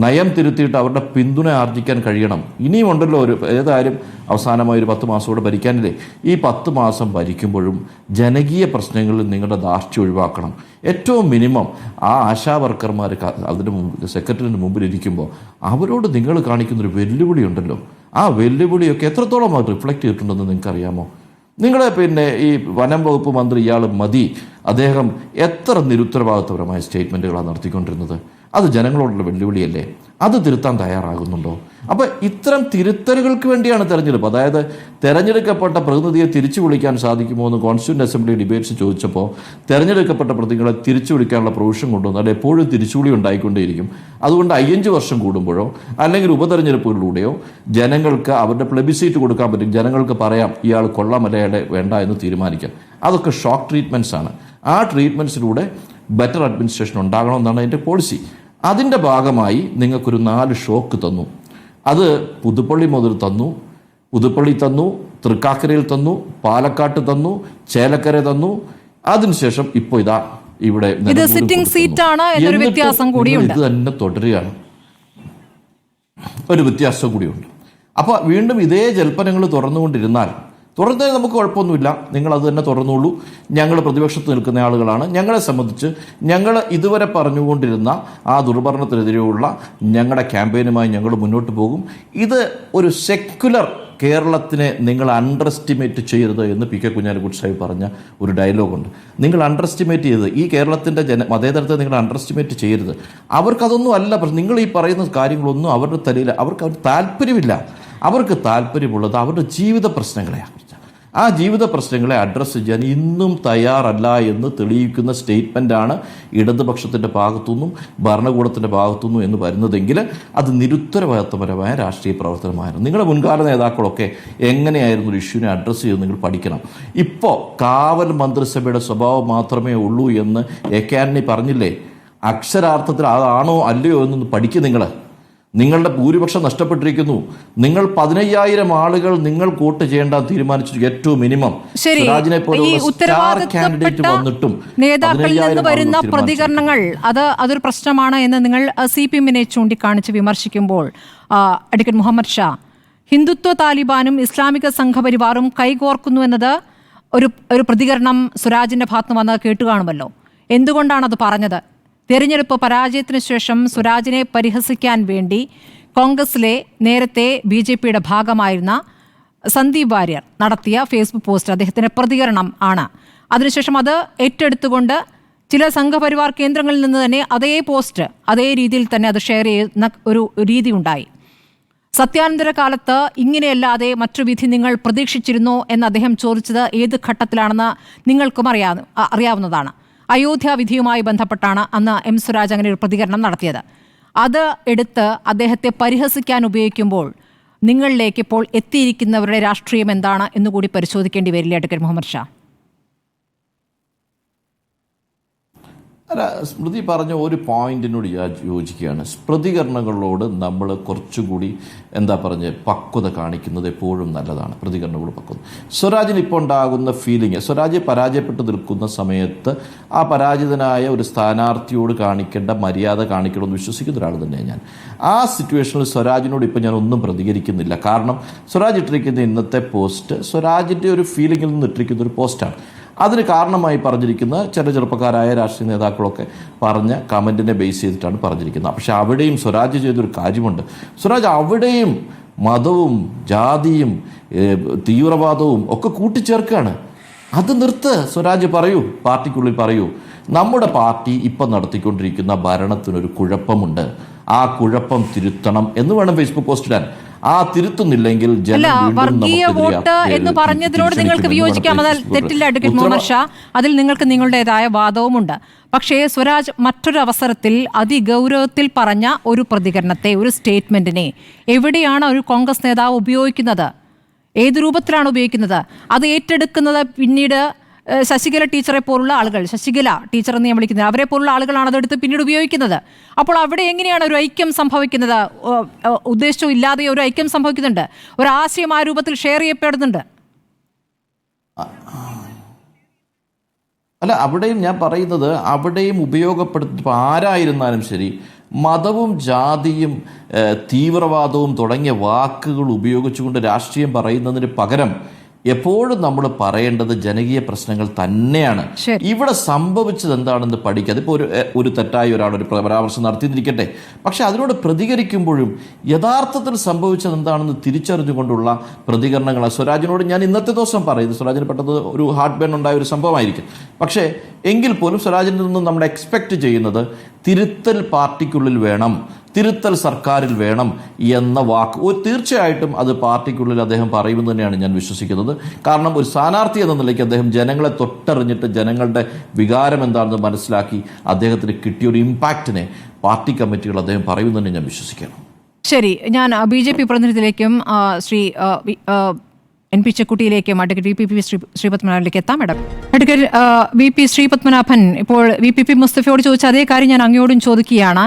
നയം തിരുത്തിയിട്ട് അവരുടെ പിന്തുണ ആർജിക്കാൻ കഴിയണം. ഇനിയും ഉണ്ടല്ലോ ഏതായാലും അവസാനമായി ഒരു 10 മാസം കൂടെ ഭരിക്കാനില്ലേ. ഈ 10 മാസം ഭരിക്കുമ്പോഴും ജനകീയ പ്രശ്നങ്ങളിൽ നിങ്ങളുടെ ധാർഷ്ട്യം ഒഴിവാക്കണം. ഏറ്റവും മിനിമം ആ ആശാ വർക്കർമാർ അതിന് സെക്രട്ടറിന് മുമ്പിൽ ഇരിക്കുമ്പോൾ അവരോട് നിങ്ങൾ കാണിക്കുന്നൊരു വെല്ലുവിളി ഉണ്ടല്ലോ, ആ വെല്ലുവിളിയൊക്കെ എത്രത്തോളം അത് റിഫ്ലക്റ്റ് ചെയ്തിട്ടുണ്ടെന്ന് നിങ്ങൾക്കറിയാമോ? നിങ്ങളെ ഈ വനം വകുപ്പ് മന്ത്രി ഇയാൾ മതി, അദ്ദേഹം എത്ര നിരുത്തരവാദിത്വപരമായ സ്റ്റേറ്റ്മെൻറ്റുകളാണ് നടത്തിക്കൊണ്ടിരുന്നത്. അത് ജനങ്ങളോടുള്ള വെല്ലുവിളിയല്ലേ? അത് തിരുത്താൻ തയ്യാറാകുന്നുണ്ടോ? അപ്പോൾ ഇത്തരം തിരുത്തലുകൾക്ക് വേണ്ടിയാണ് തെരഞ്ഞെടുപ്പ്. അതായത് തെരഞ്ഞെടുക്കപ്പെട്ട പ്രതിനിധിയെ തിരിച്ചു വിളിക്കാൻ സാധിക്കുമോ എന്ന് കോൺസ്റ്റിറ്റ്യൂന്റ് അസംബ്ലി ഡിബേറ്റ്സ് ചോദിച്ചപ്പോൾ തെരഞ്ഞെടുക്കപ്പെട്ട പ്രതികളെ തിരിച്ചു വിളിക്കാനുള്ള പ്രൊവിഷൻ കൊണ്ടുവന്നാൽ എപ്പോഴും തിരിച്ചുവിളി ഉണ്ടായിക്കൊണ്ടേയിരിക്കും. അതുകൊണ്ട് 5 വർഷം കൂടുമ്പോഴോ അല്ലെങ്കിൽ ഉപതെരഞ്ഞെടുപ്പുകളിലൂടെയോ ജനങ്ങൾക്ക് അവരുടെ പ്ലെബിസൈറ്റ് കൊടുക്കാൻ പറ്റും. ജനങ്ങൾക്ക് പറയാം ഇയാൾ കൊള്ളാമലയുടെ വേണ്ട എന്ന് തീരുമാനിക്കാം. അതൊക്കെ ഷോക്ക് ട്രീറ്റ്മെൻറ്റ്സ് ആണ്. ആ ട്രീറ്റ്മെൻറ്റ്സിലൂടെ ബെറ്റർ അഡ്മിനിസ്ട്രേഷൻ ഉണ്ടാകണമെന്നാണ് അതിൻ്റെ പോളിസി. അതിൻ്റെ ഭാഗമായി നിങ്ങൾക്കൊരു 4 ഷോക്ക് തന്നു. അത് പുതുപ്പള്ളി മുതൽ തന്നു, പുതുപ്പള്ളി തന്നു, തൃക്കാക്കരയിൽ തന്നു, പാലക്കാട്ട് തന്നു, ചേലക്കര തന്നു. അതിനുശേഷം ഇപ്പോൾ ഇതാ ഇവിടെ സിറ്റിംഗ് സീറ്റാണ് എന്നൊരു വ്യത്യാസം കൂടിയുണ്ട്. ഇത് തന്നെ തുടരുകയാണ്. ഒരു വ്യത്യാസം കൂടിയുണ്ട്. അപ്പോൾ വീണ്ടും ഇതേ ജൽപ്പനങ്ങൾ തുറന്നുകൊണ്ടിരുന്നാൽ തുറന്നതിന് നമുക്ക് കുഴപ്പമൊന്നുമില്ല. നിങ്ങൾ അത് തന്നെ തുറന്നുള്ളൂ. ഞങ്ങൾ പ്രതിപക്ഷത്ത് നിൽക്കുന്ന ആളുകളാണ്. ഞങ്ങളെ സംബന്ധിച്ച് ഞങ്ങൾ ഇതുവരെ പറഞ്ഞുകൊണ്ടിരുന്ന ആ ദുർഭരണത്തിനെതിരെയുള്ള ഞങ്ങളുടെ ക്യാമ്പയിനുമായി ഞങ്ങൾ മുന്നോട്ട് പോകും. ഇത് ഒരു സെക്യുലർ കേരളത്തിനെ നിങ്ങൾ അണ്ടർ എസ്റ്റിമേറ്റ് ചെയ്യരുത് എന്ന് പി കെ കുഞ്ഞാലിക്കുട്ടി സാഹിബ് പറഞ്ഞ ഒരു ഡയലോഗുണ്ട്. നിങ്ങൾ അണ്ടർ എസ്റ്റിമേറ്റ് ചെയ്ത് ഈ കേരളത്തിൻ്റെ മതേതരത്തെ നിങ്ങൾ അണ്ടർ എസ്റ്റിമേറ്റ് ചെയ്യരുത്. അവർക്കതൊന്നും അല്ല. നിങ്ങൾ ഈ പറയുന്ന കാര്യങ്ങളൊന്നും അവരുടെ തലയിൽ അവർക്ക് താല്പര്യമില്ല. അവർക്ക് താല്പര്യമുള്ളത് അവരുടെ ജീവിത പ്രശ്നങ്ങളെയാണ്. ആ ജീവിത പ്രശ്നങ്ങളെ അഡ്രസ്സ് ചെയ്യാൻ ഇന്നും തയ്യാറല്ല എന്ന് തെളിയിക്കുന്ന സ്റ്റേറ്റ്മെൻറ്റാണ് ഇടതുപക്ഷത്തിൻ്റെ ഭാഗത്തുനിന്നും ഭരണകൂടത്തിൻ്റെ ഭാഗത്തുനിന്നും എന്ന് വരുന്നതെങ്കിൽ അത് നിരുത്തരവാദിത്വപരമായ രാഷ്ട്രീയ പ്രവർത്തനമായിരുന്നു. നിങ്ങളുടെ മുൻകാല നേതാക്കളൊക്കെ എങ്ങനെയായിരുന്നു ഒരു ഇഷ്യൂവിനെ അഡ്രസ്സ് ചെയ്ത് നിങ്ങൾ പഠിക്കണം. ഇപ്പോൾ കാവൽ മന്ത്രിസഭയുടെ സ്വഭാവം മാത്രമേ ഉള്ളൂ എന്ന് എ.കെ. ആന്റണി പറഞ്ഞില്ലേ? അക്ഷരാർത്ഥത്തിൽ അതാണോ അല്ലയോ എന്നൊന്ന് പഠിക്കും. നിങ്ങളുടെ ഭൂരിപക്ഷം നഷ്ടപ്പെട്ടിരിക്കുന്നു. നിങ്ങൾ 15,000 ആളുകൾ നിങ്ങൾ വോട്ട് ചെയ്യേണ്ട തീരുമാനിച്ചു. ഏറ്റവും മിനിമം സ്വരാജിനെ പോലുള്ള സ്റ്റാർ കാൻഡിഡേറ്റ് വന്നിട്ടും നേതാക്കളിൽ നിന്ന് വരുന്ന പ്രതികരണങ്ങൾ അതൊരു പ്രശ്നമാണ് എന്ന് നിങ്ങൾ CPM-നെ ചൂണ്ടിക്കാണിച്ച് വിമർശിക്കുമ്പോൾ അഡ്വക്കേറ്റ് മുഹമ്മദ് ഷാ, ഹിന്ദുത്വ താലിബാനും ഇസ്ലാമിക സംഘപരിവാറും കൈകോർക്കുന്നു എന്നത് ഒരു പ്രതികരണം സ്വരാജിന്റെ ഭാഗത്ത് വന്നത് കേട്ടുകാണുമല്ലോ. എന്തുകൊണ്ടാണ് അത് പറഞ്ഞത്? തെരഞ്ഞെടുപ്പ് പരാജയത്തിന് ശേഷം സ്വരാജിനെ പരിഹസിക്കാൻ വേണ്ടി കോൺഗ്രസിലെ നേരത്തെ BJP-യുടെ ഭാഗമായിരുന്ന സന്ദീപ് വാര്യർ നടത്തിയ ഫേസ്ബുക്ക് പോസ്റ്റ് അദ്ദേഹത്തിൻ്റെ പ്രതികരണം ആണ്. അതിനുശേഷം അത് ഏറ്റെടുത്തുകൊണ്ട് ചില സംഘപരിവാർ കേന്ദ്രങ്ങളിൽ നിന്ന് തന്നെ അതേ പോസ്റ്റ് അതേ രീതിയിൽ തന്നെ അത് ഷെയർ ചെയ്യുന്ന ഒരു രീതി ഉണ്ടായി. സത്യാനന്തര കാലത്ത് ഇങ്ങനെയല്ലാതെ മറ്റു വിധി നിങ്ങൾ പ്രതീക്ഷിച്ചിരുന്നോ എന്ന് അദ്ദേഹം ചോദിച്ചത് ഏത് ഘട്ടത്തിലാണെന്ന് നിങ്ങൾക്കും അറിയാവുന്നതാണ്. അയോധ്യ വിധിയുമായി ബന്ധപ്പെട്ടാണ് അന്ന് M. സ്വരാജ് അങ്ങനെ ഒരു പ്രതികരണം നടത്തിയത്. അത് എടുത്ത് അദ്ദേഹത്തെ പരിഹസിക്കാൻ ഉപയോഗിക്കുമ്പോൾ നിങ്ങളിലേക്ക് ഇപ്പോൾ എത്തിയിരിക്കുന്നവരുടെ രാഷ്ട്രീയം എന്താണ് എന്നുകൂടി പരിശോധിക്കേണ്ടി വരില്ലേ അഡ്വക്കേറ്റ് മുഹമ്മദ് ഷാ? അല്ല, സ്മൃതി പറഞ്ഞ ഒരു പോയിന്റിനോട് യോജിക്കുകയാണ്. പ്രതികരണങ്ങളോട് നമ്മൾ കുറച്ചുകൂടി പക്വത കാണിക്കുന്നത് എപ്പോഴും നല്ലതാണ്. പ്രതികരണങ്ങളോട് പക്വത. സ്വരാജിന് ഇപ്പോൾ ഉണ്ടാകുന്ന ഫീലിംഗ്, സ്വരാജ് പരാജയപ്പെട്ട് നിൽക്കുന്ന സമയത്ത് ആ പരാജിതനായ ഒരു സ്ഥാനാർത്ഥിയോട് കാണിക്കേണ്ട മര്യാദ കാണിക്കണമെന്ന് വിശ്വസിക്കുന്ന ഒരാൾ തന്നെയാണ് ഞാൻ. ആ സിറ്റുവേഷനിൽ സ്വരാജിനോട് ഇപ്പോൾ ഞാൻ ഒന്നും പ്രതികരിക്കുന്നില്ല. കാരണം സ്വരാജ് ഇട്ടിരിക്കുന്ന ഇന്നത്തെ പോസ്റ്റ് സ്വരാജിൻ്റെ ഒരു ഫീലിംഗിൽ നിന്ന് ഇട്ടിരിക്കുന്ന ഒരു പോസ്റ്റാണ്. അതിന് കാരണമായി പറഞ്ഞിരിക്കുന്ന ചില ചെറുപ്പക്കാരായ രാഷ്ട്രീയ നേതാക്കളൊക്കെ പറഞ്ഞ കമൻറ്റിനെ ബേസ് ചെയ്തിട്ടാണ് പറഞ്ഞിരിക്കുന്നത്. പക്ഷെ അവിടെയും സ്വരാജ് ചെയ്തൊരു കാര്യമുണ്ട്. സ്വരാജ് അവിടെയും മതവും ജാതിയും തീവ്രവാദവും ഒക്കെ കൂട്ടിച്ചേർക്കുകയാണ്. അത് നിർത്ത് സ്വരാജ്, പറയൂ, പാർട്ടിക്കുള്ളിൽ പറയൂ. നമ്മുടെ പാർട്ടി ഇപ്പം നടത്തിക്കൊണ്ടിരിക്കുന്ന ഭരണത്തിനൊരു കുഴപ്പമുണ്ട്, ആ കുഴപ്പം തിരുത്തണം എന്ന് വേണം ഫേസ്ബുക്ക് പോസ്റ്റിടാൻ. ആ തിരുത്തുന്നില്ലെങ്കിൽ വർഗീയ വോട്ട് എന്ന് പറഞ്ഞതിനോട് നിങ്ങൾക്ക് വിയോജിക്കാം, അതിൽ തെറ്റില്ല അഡ്വക്കേറ്റ് മുഹമ്മദ് ഷാ. അതിൽ നിങ്ങൾക്ക് നിങ്ങളുടേതായ വാദവുമുണ്ട്. പക്ഷേ സ്വരാജ് മറ്റൊരു അവസരത്തിൽ അതിഗൗരവത്തിൽ പറഞ്ഞ ഒരു പ്രതികരണത്തെ, ഒരു സ്റ്റേറ്റ്മെന്റിനെ എവിടെയാണ് ഒരു കോൺഗ്രസ് നേതാവ് ഉപയോഗിക്കുന്നത്? ഏത് രൂപത്തിലാണ് ഉപയോഗിക്കുന്നത്? അത് ഏറ്റെടുക്കുന്നത് പിന്നീട് ശശികല ടീച്ചറെ പോലുള്ള ആളുകൾ, ശശികല ടീച്ചർ എന്ന് ഞാൻ വിളിക്കുന്നത്, അവരെ പോലുള്ള ആളുകളാണ് അതെടുത്ത് പിന്നീട് ഉപയോഗിക്കുന്നത്. അപ്പോൾ അവിടെ എങ്ങനെയാണ് ഒരു ഐക്യം സംഭവിക്കുന്നത്? ഉദ്ദേശവും ഇല്ലാതെ ഒരു ഐക്യം സംഭവിക്കുന്നുണ്ട്, ഒരു ആശയം ആ രൂപത്തിൽ ഷെയർ ചെയ്യപ്പെടുന്നുണ്ട്. അല്ല, അവിടെയും ഞാൻ പറയുന്നത് അവിടെയും ഉപയോഗപ്പെടുത്തി ആരായിരുന്നാലും ശരി, മതവും ജാതിയും തീവ്രവാദവും തുടങ്ങിയ വാക്കുകൾ ഉപയോഗിച്ചുകൊണ്ട് രാഷ്ട്രീയം പറയുന്നതിന് പകരം എപ്പോഴും നമ്മൾ പറയേണ്ടത് ജനകീയ പ്രശ്നങ്ങൾ തന്നെയാണ്. ഇവിടെ സംഭവിച്ചത് എന്താണെന്ന് പഠിക്കുക. അതിപ്പോൾ ഒരു തെറ്റായ ഒരാളൊരു പരാമർശം നടത്തിയിരിക്കട്ടെ, പക്ഷെ അതിനോട് പ്രതികരിക്കുമ്പോഴും യഥാർത്ഥത്തിൽ സംഭവിച്ചത് എന്താണെന്ന് തിരിച്ചറിഞ്ഞുകൊണ്ടുള്ള പ്രതികരണങ്ങൾ. സ്വരാജിനോട് ഞാൻ ഇന്നത്തെ ദിവസം പറയുന്നത്, സ്വരാജിന് പെട്ടെന്ന് ഒരു ഹാർട്ട് ബേൺ ഉണ്ടായ ഒരു സംഭവമായിരിക്കും, പക്ഷേ എങ്കിൽ പോലും സ്വരാജിൽ നിന്നും നമ്മൾ എക്സ്പെക്ട് ചെയ്യുന്നത് തിരുത്തൽ പാർട്ടിക്കുള്ളിൽ വേണം, തിരുത്തൽ സർക്കാരിൽ വേണം എന്ന വാക്ക് തീർച്ചയായിട്ടും അത് പാർട്ടിക്കുള്ളിൽ അദ്ദേഹം പറയുമെന്ന് തന്നെയാണ് ഞാൻ വിശ്വസിക്കുന്നത്. കാരണം ഒരു സ്ഥാനാർത്ഥി എന്ന നിലയ്ക്ക് അദ്ദേഹം ജനങ്ങളെ തൊട്ടറിഞ്ഞിട്ട് ജനങ്ങളുടെ വികാരം എന്താണെന്ന് മനസ്സിലാക്കി അദ്ദേഹത്തിന് കിട്ടിയൊരു ഇമ്പാക്റ്റിനെ പാർട്ടി കമ്മിറ്റികൾ അദ്ദേഹം പറയുമെന്ന് തന്നെ ഞാൻ വിശ്വസിക്കണം. ശരി, ഞാൻ BJP പ്രതിനിധിയിലേക്കും ശ്രീ NP ചെക്കുട്ടിയിലേക്കും അഡ്വക്കേറ്റ് VP ശ്രീപത്മനാഭനിലേക്ക് എത്താം. മാഡം അഡ്വക്കേറ്റ് VP ശ്രീപത്മനാഭൻ, ഇപ്പോൾ VP മുസ്തഫയോട് ചോദിച്ച അതേ കാര്യം ഞാൻ അങ്ങയോടും ചോദിക്കുകയാണ്.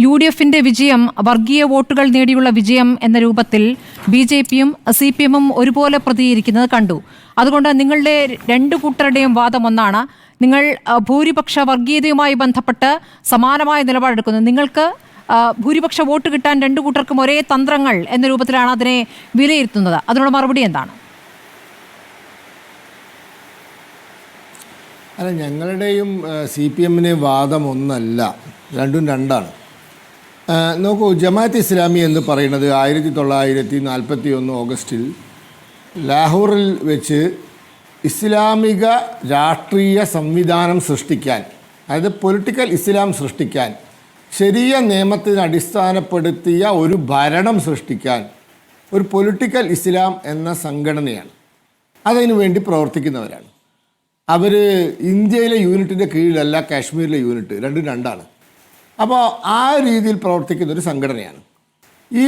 UDFന്റെ വിജയം വർഗീയ വോട്ടുകൾ നേടിയുള്ള വിജയം എന്ന രൂപത്തിൽ BJPയും CPMും ഒരുപോലെ പ്രതികരിക്കുന്നത് കണ്ടു. അതുകൊണ്ട് നിങ്ങളുടെ രണ്ടു കൂട്ടരുടെയും വാദം ഒന്നാണ്, നിങ്ങൾ ഭൂരിപക്ഷ വർഗീയതയുമായി ബന്ധപ്പെട്ട് സമാനമായ നിലപാടെടുക്കുന്നു. നിങ്ങൾക്ക് ഭൂരിപക്ഷ വോട്ട് കിട്ടാൻ രണ്ടു കൂട്ടർക്കും ഒരേ തന്ത്രങ്ങൾ എന്ന രൂപത്തിലാണ് അതിനെ വിലയിരുത്തുന്നത്. അതിനുള്ള മറുപടി എന്താണ്? അല്ല, ഞങ്ങളുടെയും CPMൻ്റെയും വാദം ഒന്നല്ല, രണ്ടും രണ്ടാണ്. നോക്കൂ, ജമാഅത്ത് ഇസ്ലാമി എന്ന് പറയുന്നത് 1941 ഓഗസ്റ്റിൽ ലാഹോറിൽ വെച്ച് ഇസ്ലാമിക രാഷ്ട്രീയ സംവിധാനം സൃഷ്ടിക്കാൻ, അതായത് പൊളിറ്റിക്കൽ ഇസ്ലാം സൃഷ്ടിക്കാൻ, ശരിയ നിയമത്തിന് അടിസ്ഥാനപ്പെടുത്തിയ ഒരു ഭരണം സൃഷ്ടിക്കാൻ ഒരു പൊളിറ്റിക്കൽ ഇസ്ലാം എന്ന സംഘടനയാണ്. അതിനു വേണ്ടി പ്രവർത്തിക്കുന്നവരാണ് അവർ. ഇന്ത്യയിലെ യൂണിറ്റിൻ്റെ കീഴിലല്ല കാശ്മീരിലെ യൂണിറ്റ്, രണ്ടും രണ്ടാണ്. അപ്പോൾ ആ രീതിയിൽ പ്രവർത്തിക്കുന്ന ഒരു സംഘടനയാണ്. ഈ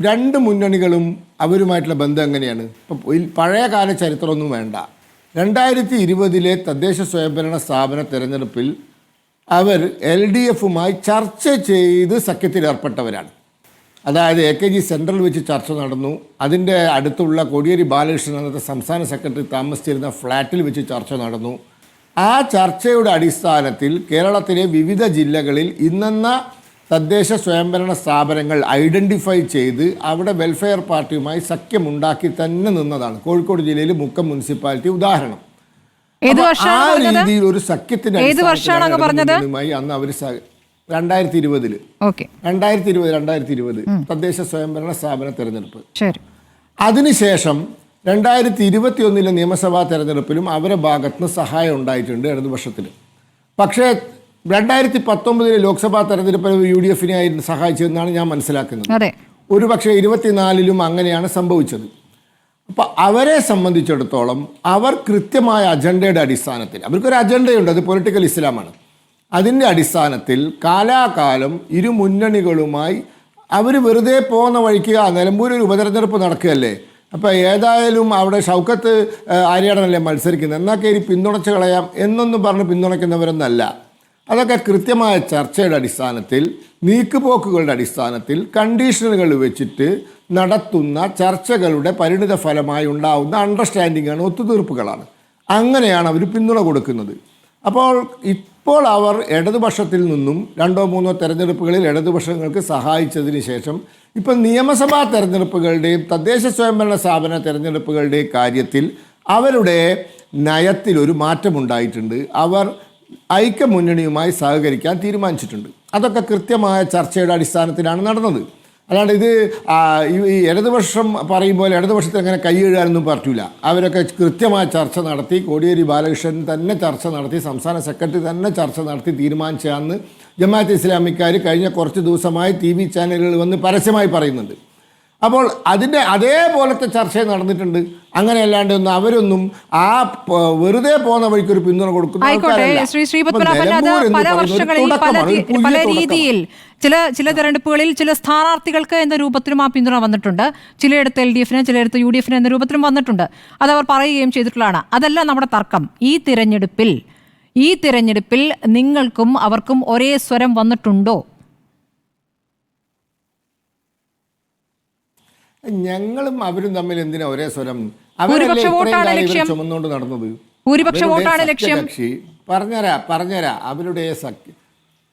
രണ്ട് മുന്നണികളും അവരുമായിട്ടുള്ള ബന്ധം എങ്ങനെയാണ്? ഇപ്പം പഴയ കാല ചരിത്രമൊന്നും വേണ്ട. 2020 തദ്ദേശ സ്വയംഭരണ സ്ഥാപന തിരഞ്ഞെടുപ്പിൽ അവർ LDFുമായി ചർച്ച ചെയ്ത് സഖ്യത്തിലേർപ്പെട്ടവരാണ്. അതായത് AKG സെൻട്രൽ വെച്ച് ചർച്ച നടന്നു. അതിൻ്റെ അടുത്തുള്ള കോടിയേരി ബാലകൃഷ്ണൻ അന്നത്തെ സംസ്ഥാന സെക്രട്ടറി താമസിച്ചിരുന്ന ഫ്ലാറ്റിൽ വെച്ച് ചർച്ച നടന്നു. ആ ചർച്ചയുടെ അടിസ്ഥാനത്തിൽ കേരളത്തിലെ വിവിധ ജില്ലകളിൽ ഇന്നെന്ന തദ്ദേശ സ്വയംഭരണ സ്ഥാപനങ്ങൾ ഐഡൻറ്റിഫൈ ചെയ്ത് അവിടെ വെൽഫെയർ പാർട്ടിയുമായി സഖ്യമുണ്ടാക്കി തന്നെ നിന്നതാണ്. കോഴിക്കോട് ജില്ലയിൽ മുക്കം മുനിസിപ്പാലിറ്റി ഉദാഹരണം. ആ രീതിയിൽ ഒരു സഖ്യത്തിന് അന്ന് അവർ 2020 തദ്ദേശ സ്വയംഭരണ സ്ഥാപന തെരഞ്ഞെടുപ്പ്. അതിനുശേഷം 2021 നിയമസഭാ തെരഞ്ഞെടുപ്പിലും അവരുടെ ഭാഗത്തുനിന്ന് സഹായം ഉണ്ടായിട്ടുണ്ട് ഇടതുപക്ഷത്തിൽ. പക്ഷേ 2019 ലോക്സഭാ തെരഞ്ഞെടുപ്പിൽ UDFനെ ആയിരുന്നു സഹായിച്ചതെന്നാണ് ഞാൻ മനസ്സിലാക്കുന്നത്. ഒരു പക്ഷേ 24 അങ്ങനെയാണ് സംഭവിച്ചത്. അപ്പോൾ അവരെ സംബന്ധിച്ചിടത്തോളം അവർ കൃത്യമായ അജണ്ടയുടെ അടിസ്ഥാനത്തിൽ, അവർക്കൊരു അജണ്ടയുണ്ട്, അത് പൊളിറ്റിക്കൽ ഇസ്ലാമാണ്. അതിൻ്റെ അടിസ്ഥാനത്തിൽ കാലാകാലം ഇരു മുന്നണികളുമായി അവർ വെറുതെ പോകുന്ന വഴിക്ക് നിലമ്പൂർ ഒരു ഉപതെരഞ്ഞെടുപ്പ് നടക്കുകയല്ലേ, അപ്പോൾ ഏതായാലും അവിടെ ഷൗക്കത്ത് ആര്യാടനല്ലേ മത്സരിക്കുന്നത്, എന്നാൽ കയറി പിന്തുണച്ച് കളയാം എന്നൊന്നും പറഞ്ഞ് പിന്തുണയ്ക്കുന്നവരൊന്നല്ല. അതൊക്കെ കൃത്യമായ ചർച്ചയുടെ അടിസ്ഥാനത്തിൽ, നീക്കുപോക്കുകളുടെ അടിസ്ഥാനത്തിൽ, കണ്ടീഷനുകൾ വെച്ചിട്ട് നടത്തുന്ന ചർച്ചകളുടെ പരിണിത ഫലമായി ഉണ്ടാവുന്ന അണ്ടർസ്റ്റാൻഡിങ്ങാണ്, ഒത്തുതീർപ്പുകളാണ്. അങ്ങനെയാണ് അവർ പിന്തുണ കൊടുക്കുന്നത്. അപ്പോൾ ഇപ്പോൾ അവർ ഇടതുപക്ഷത്തിൽ നിന്നും 2-3 തെരഞ്ഞെടുപ്പുകളിൽ ഇടതുപക്ഷങ്ങൾക്ക് സഹായിച്ചതിന് ശേഷം ഇപ്പം നിയമസഭാ തെരഞ്ഞെടുപ്പുകളുടെയും തദ്ദേശ സ്വയംഭരണ സ്ഥാപന തെരഞ്ഞെടുപ്പുകളുടെയും കാര്യത്തിൽ അവരുടെ നയത്തിൽ ഒരു മാറ്റമുണ്ടായിട്ടുണ്ട്. അവർ ഐക്യമുന്നണിയുമായി സഹകരിക്കാൻ തീരുമാനിച്ചിട്ടുണ്ട്. അതൊക്കെ കൃത്യമായ ചർച്ചയുടെ അടിസ്ഥാനത്തിലാണ് നടന്നത്. അല്ലാണ്ട് ഇത് ഈ ഇടതുപക്ഷം പറയുമ്പോൾ ഇടതുപക്ഷത്തിൽ അങ്ങനെ കൈയ്യഴുകാനൊന്നും പറ്റില്ല. അവരൊക്കെ കൃത്യമായ ചർച്ച നടത്തി, കോടിയേരി ബാലകൃഷ്ണൻ തന്നെ ചർച്ച നടത്തി, സംസ്ഥാന സെക്രട്ടറി തന്നെ ചർച്ച നടത്തി തീരുമാനിച്ചാന്ന് ജമാഅത്ത് ഇസ്ലാമിക്കാർ കഴിഞ്ഞ കുറച്ച് ദിവസമായി TV ചാനലുകൾ വന്ന് പരസ്യമായി പറയുന്നുണ്ട്. അപ്പോൾ അതിൻ്റെ അതേപോലത്തെ ചർച്ച നടന്നിട്ടുണ്ട്. അങ്ങനെയല്ലാണ്ട് ഒന്നും അവരൊന്നും ആ വെറുതെ പോകുന്ന വഴിക്ക് ഒരു പിന്തുണ കൊടുക്കുന്നു. പല രീതിയിൽ ചില തെരഞ്ഞെടുപ്പുകളിൽ ചില സ്ഥാനാർത്ഥികൾക്ക് എന്ന രൂപത്തിലും ആ പിന്തുണ വന്നിട്ടുണ്ട്. ചിലയിടത്ത് LDFന്, ചിലയിടത്ത് UDFന് എന്ന രൂപത്തിലും വന്നിട്ടുണ്ട്. അതവർ പറയുകയും ചെയ്തിട്ടുള്ളതാണ്. അതല്ല നമ്മുടെ തർക്കം. ഈ തിരഞ്ഞെടുപ്പിൽ നിങ്ങൾക്കും അവർക്കും ഒരേ സ്വരം വന്നിട്ടുണ്ടോ? ഞങ്ങളും അവരും തമ്മിൽ എന്തിനാ ഒരേ സ്വരം? ചുമന്നുകൊണ്ട് നടന്നത് പറഞ്ഞുതരാ. അവരുടെ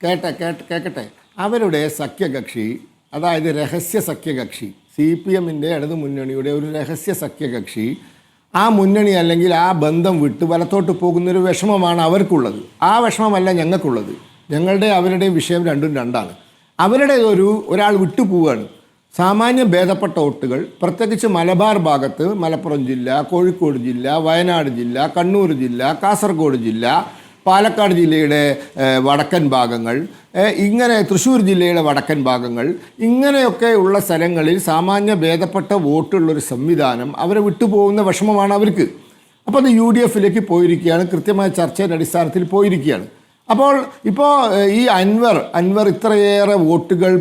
കേക്കട്ടെ, അവരുടെ സഖ്യകക്ഷി, അതായത് രഹസ്യ സഖ്യകക്ഷി, CPMൻ്റെ ഇടതു മുന്നണിയുടെ ഒരു രഹസ്യ സഖ്യകക്ഷി, ആ മുന്നണി അല്ലെങ്കിൽ ആ ബന്ധം വിട്ട് വലത്തോട്ട് പോകുന്നൊരു വിഷമമാണ് അവർക്കുള്ളത്. ആ വിഷമമല്ല ഞങ്ങൾക്കുള്ളത്. അവരുടെയും വിഷയം രണ്ടും രണ്ടാണ്. ഒരാൾ വിട്ടുപോവുകയാണ്. സാമാന്യ ഭേദപ്പെട്ട വോട്ടുകൾ പ്രത്യേകിച്ച് മലബാർ ഭാഗത്ത് മലപ്പുറം ജില്ല, കോഴിക്കോട് ജില്ല, വയനാട് ജില്ല, കണ്ണൂർ ജില്ല, കാസർഗോഡ് ജില്ല, പാലക്കാട് ജില്ലയുടെ വടക്കൻ ഭാഗങ്ങൾ, ഇങ്ങനെ തൃശ്ശൂർ ജില്ലയുടെ വടക്കൻ ഭാഗങ്ങൾ, ഇങ്ങനെയൊക്കെ ഉള്ള സ്ഥലങ്ങളിൽ സാമാന്യ ഭേദപ്പെട്ട വോട്ടുള്ളൊരു സംവിധാനം അവരെ വിട്ടുപോകുന്ന വിഷമമാണ് അവർക്ക്. അപ്പോൾ അത് UDF പോയിരിക്കുകയാണ്, കൃത്യമായ ചർച്ചയുടെ അടിസ്ഥാനത്തിൽ പോയിരിക്കുകയാണ്. അപ്പോൾ ഈ അൻവർ ഇത്രയേറെ വോട്ടുകൾ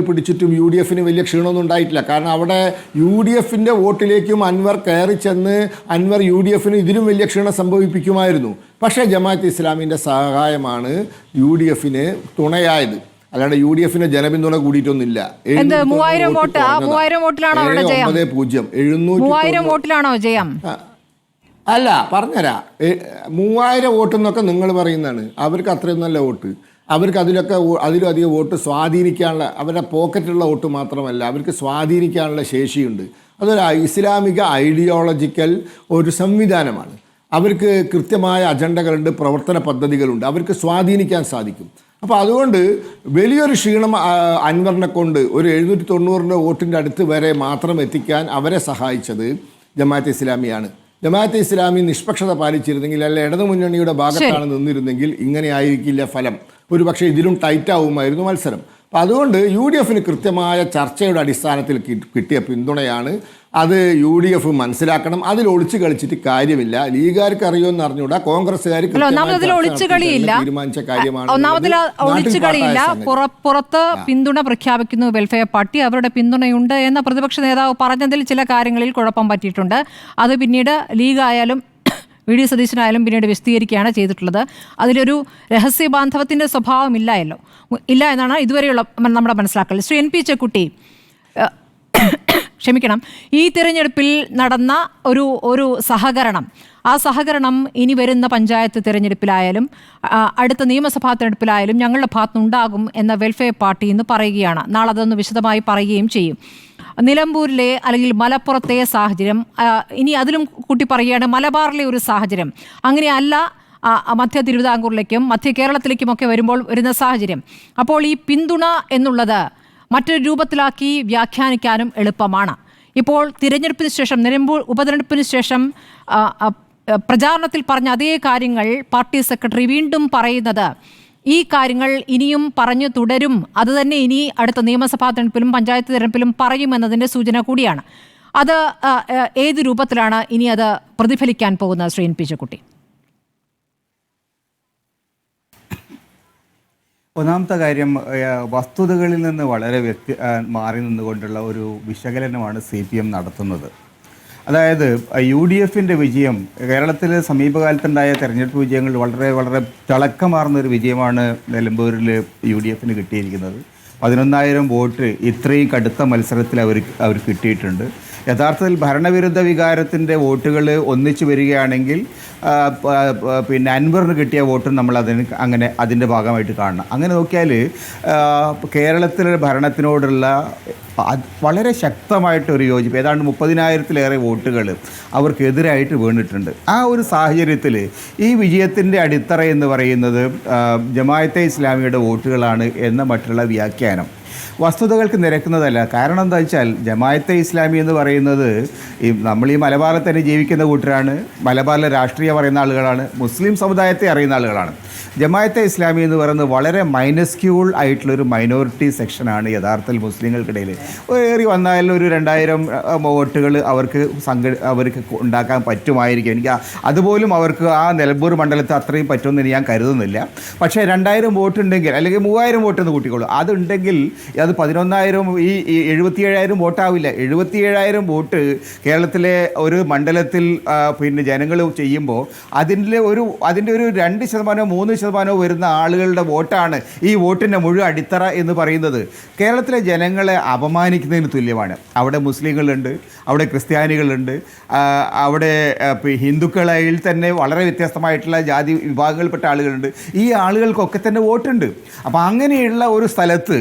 പിടിച്ചിട്ടും UDF വലിയ ക്ഷീണമൊന്നും ഉണ്ടായിട്ടില്ല. കാരണം അവിടെ UDF വോട്ടിലേക്കും അൻവർ കയറി ചെന്ന് UDF ഇതിലും വലിയ ക്ഷീണം സംഭവിപ്പിക്കുമായിരുന്നു. പക്ഷേ ജമാഅത്ത് ഇസ്ലാമിൻ്റെ സഹായമാണ് UDF തുണയായത്. അല്ലാണ്ട് UDF ജനപിന്തുണ കൂടിയിട്ടൊന്നുമില്ല. 3000 വോട്ടിലാണോ അവരുടെ ജയം? 700 വോട്ടിലാണോ ജയം? അല്ല, പറഞ്ഞുതരാം. 3000 വോട്ട് എന്നൊക്കെ നിങ്ങൾ പറയുന്നതാണ്. അവർക്ക് അത്രയും നല്ല വോട്ട്. അവർക്ക് അതിലും അധികം വോട്ട് സ്വാധീനിക്കാനുള്ള, അവരുടെ പോക്കറ്റിലുള്ള വോട്ട് മാത്രമല്ല, അവർക്ക് സ്വാധീനിക്കാനുള്ള ശേഷിയുണ്ട്. അതൊരു ഇസ്ലാമിക ഐഡിയോളജിക്കൽ ഒരു സംവിധാനമാണ്. അവർക്ക് കൃത്യമായ അജണ്ടകളുണ്ട്, പ്രവർത്തന പദ്ധതികളുണ്ട്, അവർക്ക് സ്വാധീനിക്കാൻ സാധിക്കും. അപ്പോൾ അതുകൊണ്ട് വലിയൊരു ക്ഷീണം അൻവറിനെ കൊണ്ട് ഒരു 790 വോട്ടിൻ്റെ അടുത്ത് വരെ മാത്രം എത്തിക്കാൻ അവരെ സഹായിച്ചത് ജമാഅത്തെ ഇസ്ലാമിയാണ്. ജമാഅത്തെ ഇസ്ലാമി നിഷ്പക്ഷത പാലിച്ചിരുന്നെങ്കിൽ, അല്ല ഇടതുമുന്നണിയുടെ ഭാഗത്താണ് നിന്നിരുന്നെങ്കിൽ ഇങ്ങനെ ആയിരിക്കില്ല ഫലം. ഒരു പക്ഷേ ഇതിലും ടൈറ്റാവുമായിരുന്നു മത്സരം. അപ്പം അതുകൊണ്ട് UDF കൃത്യമായ ചർച്ചയുടെ അടിസ്ഥാനത്തിൽ കിട്ടിയ പിന്തുണയാണ്. അത് UDF മനസ്സിലാക്കണം. അതിൽ ഒളിച്ചു കളിച്ചിട്ട് കാര്യമില്ല. ലീഗുകാർക്ക് അറിയുമെന്ന് അറിഞ്ഞൂടാ, കോൺഗ്രസ്സുകാർക്ക് തീരുമാനിച്ച കാര്യമാണ്. ഒളിച്ചുകളിയില്ല. പുറത്ത് പിന്തുണ പ്രഖ്യാപിക്കുന്നു വെൽഫെയർ പാർട്ടി. അവരുടെ പിന്തുണയുണ്ട് എന്ന പ്രതിപക്ഷ നേതാവ് പറഞ്ഞതിൽ ചില കാര്യങ്ങളിൽ കുഴപ്പം പറ്റിയിട്ടുണ്ട്. അത് പിന്നീട് ലീഗായാലും VD സതീശനായാലും പിന്നീട് വിശദീകരിക്കുകയാണ് ചെയ്തിട്ടുള്ളത്. അതിലൊരു രഹസ്യ ബാന്ധവത്തിൻ്റെ സ്വഭാവം ഇല്ല എന്നാണ് ഇതുവരെയുള്ള നമ്മുടെ മനസ്സിലാക്കൽ. ശ്രീ NP ചെക്കുട്ടി, ക്ഷമിക്കണം, ഈ തിരഞ്ഞെടുപ്പിൽ നടന്ന ഒരു സഹകരണം, ആ സഹകരണം ഇനി വരുന്ന പഞ്ചായത്ത് തിരഞ്ഞെടുപ്പിലായാലും അടുത്ത നിയമസഭാ തിരഞ്ഞെടുപ്പിലായാലും ഞങ്ങളുടെ ഭാഗത്തുനിന്നുണ്ടാകും എന്ന വെൽഫെയർ പാർട്ടി ഇന്ന് പറയുകയാണ്. നാളെ അതൊന്ന് വിശദമായി പറയുകയും ചെയ്യും. നിലമ്പൂരിലെ അല്ലെങ്കിൽ മലപ്പുറത്തെ സാഹചര്യം, ഇനി അതിലും കൂട്ടി പറയുകയാണ് മലബാറിലെ ഒരു സാഹചര്യം, അങ്ങനെയല്ല മധ്യ തിരുവിതാംകൂറിലേക്കും മധ്യ കേരളത്തിലേക്കുമൊക്കെ വരുന്ന സാഹചര്യം. അപ്പോൾ ഈ പിന്തുണ എന്നുള്ളത് മറ്റൊരു രൂപത്തിലാക്കി വ്യാഖ്യാനിക്കാനും എളുപ്പമാണ്. ഇപ്പോൾ തിരഞ്ഞെടുപ്പിന് ശേഷം, നിലമ്പൂർ ഉപതെരഞ്ഞെടുപ്പിന് ശേഷം പ്രചാരണത്തിൽ പറഞ്ഞ അതേ കാര്യങ്ങൾ പാർട്ടി സെക്രട്ടറി വീണ്ടും പറയുന്നത്, ഈ കാര്യങ്ങൾ ഇനിയും പറഞ്ഞു തുടരും, അത് തന്നെ ഇനി അടുത്ത നിയമസഭാ തെരഞ്ഞെടുപ്പിലും പഞ്ചായത്ത് തെരഞ്ഞെടുപ്പിലും പറയുമെന്നതിൻ്റെ സൂചന കൂടിയാണ്. അത് ഏത് രൂപത്തിലാണ് ഇനി അത് പ്രതിഫലിക്കാൻ പോകുന്നത് ശ്രീ NP ചെക്കുട്ടി? ഒന്നാമത്തെ കാര്യം, വസ്തുതകളിൽ നിന്ന് വളരെ മാറി നിന്നുകൊണ്ടുള്ള ഒരു വിശകലനമാണ് CPM നടത്തുന്നത്. അതായത് UDF വിജയം, കേരളത്തിലെ സമീപകാലത്തുണ്ടായ തെരഞ്ഞെടുപ്പ് വിജയങ്ങൾ വളരെ വളരെ തിളക്കമാർന്നൊരു വിജയമാണ് നിലമ്പൂരിൽ UDF കിട്ടിയിരിക്കുന്നത്. 11,000 വോട്ട് ഇത്രയും കടുത്ത മത്സരത്തിൽ അവർ കിട്ടിയിട്ടുണ്ട്. യഥാർത്ഥത്തിൽ ഭരണവിരുദ്ധ വികാരത്തിൻ്റെ വോട്ടുകൾ ഒന്നിച്ചു വരികയാണെങ്കിൽ പിന്നെ അൻവറിന് കിട്ടിയ വോട്ടും നമ്മൾ അതിൻ്റെ ഭാഗമായിട്ട് കാണണം. അങ്ങനെ നോക്കിയാൽ കേരളത്തിലെ ഭരണത്തിനോടുള്ള വളരെ ശക്തമായിട്ടൊരു യോജിപ്പ്, ഏതാണ്ട് 30,000-ലേറെ വോട്ടുകൾ അവർക്കെതിരായിട്ട് വീണിട്ടുണ്ട്. ആ ഒരു സാഹചര്യത്തിൽ ഈ വിജയത്തിൻ്റെ അടിത്തറ എന്ന് പറയുന്നത് ജമാഅത്തെ ഇസ്ലാമിയുടെ വോട്ടുകളാണ് എന്ന മറ്റുള്ള വ്യാഖ്യാനം വസ്തുതകൾക്ക് നിരക്കുന്നതല്ല. കാരണം എന്താ വെച്ചാൽ ജമാഅത്തെ ഇസ്ലാമി എന്ന് പറയുന്നത് നമ്മൾ ഈ മലബാറിൽ തന്നെ ജീവിക്കുന്ന കൂട്ടരാണ്, മലബാറിലെ രാഷ്ട്രീയം അറിയുന്ന ആളുകളാണ്, മുസ്ലിം സമുദായത്തെ അറിയുന്ന ആളുകളാണ്. ജമാഅത്തെ ഇസ്ലാമി എന്ന് പറയുന്നത് വളരെ മൈനസ്ക്യൂൾ ആയിട്ടുള്ളൊരു മൈനോറിറ്റി സെക്ഷനാണ് യഥാർത്ഥത്തിൽ മുസ്ലിങ്ങൾക്കിടയിൽ. ഏറി വന്നാലും ഒരു 2,000 വോട്ടുകൾ അവർക്ക് ഉണ്ടാക്കാൻ പറ്റുമായിരിക്കും. എനിക്ക് അതുപോലും അവർക്ക് ആ നിലമ്പൂർ മണ്ഡലത്തിൽ അത്രയും പറ്റുമെന്ന് ഞാൻ കരുതുന്നില്ല. പക്ഷേ 2,000 വോട്ടുണ്ടെങ്കിൽ, അല്ലെങ്കിൽ 3,000 വോട്ടെന്ന് കൂട്ടിക്കോളൂ, അതുണ്ടെങ്കിൽ അത് 11,000 ഈ 77,000 വോട്ടാവില്ല. 77,000 വോട്ട് കേരളത്തിലെ ഒരു മണ്ഡലത്തിൽ പിന്നെ ജനങ്ങൾ ചെയ്യുമ്പോൾ അതിൻ്റെ ഒരു 2% 3% വരുന്ന ആളുകളുടെ വോട്ടാണ് ഈ വോട്ടിൻ്റെ മുഴുവൻ അടിത്തറ എന്ന് പറയുന്നത്. കേരളത്തിലെ ജനങ്ങളെ അപമാനിക്കുന്നതിന് തുല്യമാണ്. അവിടെ മുസ്ലിങ്ങളുണ്ട്, അവിടെ ക്രിസ്ത്യാനികളുണ്ട്, അവിടെ ഹിന്ദുക്കളിൽ തന്നെ വളരെ വ്യത്യസ്തമായിട്ടുള്ള ജാതി വിഭാഗങ്ങളിൽപ്പെട്ട ആളുകളുണ്ട്. ഈ ആളുകൾക്കൊക്കെ തന്നെ വോട്ടുണ്ട്. അപ്പോൾ അങ്ങനെയുള്ള ഒരു സ്ഥലത്ത്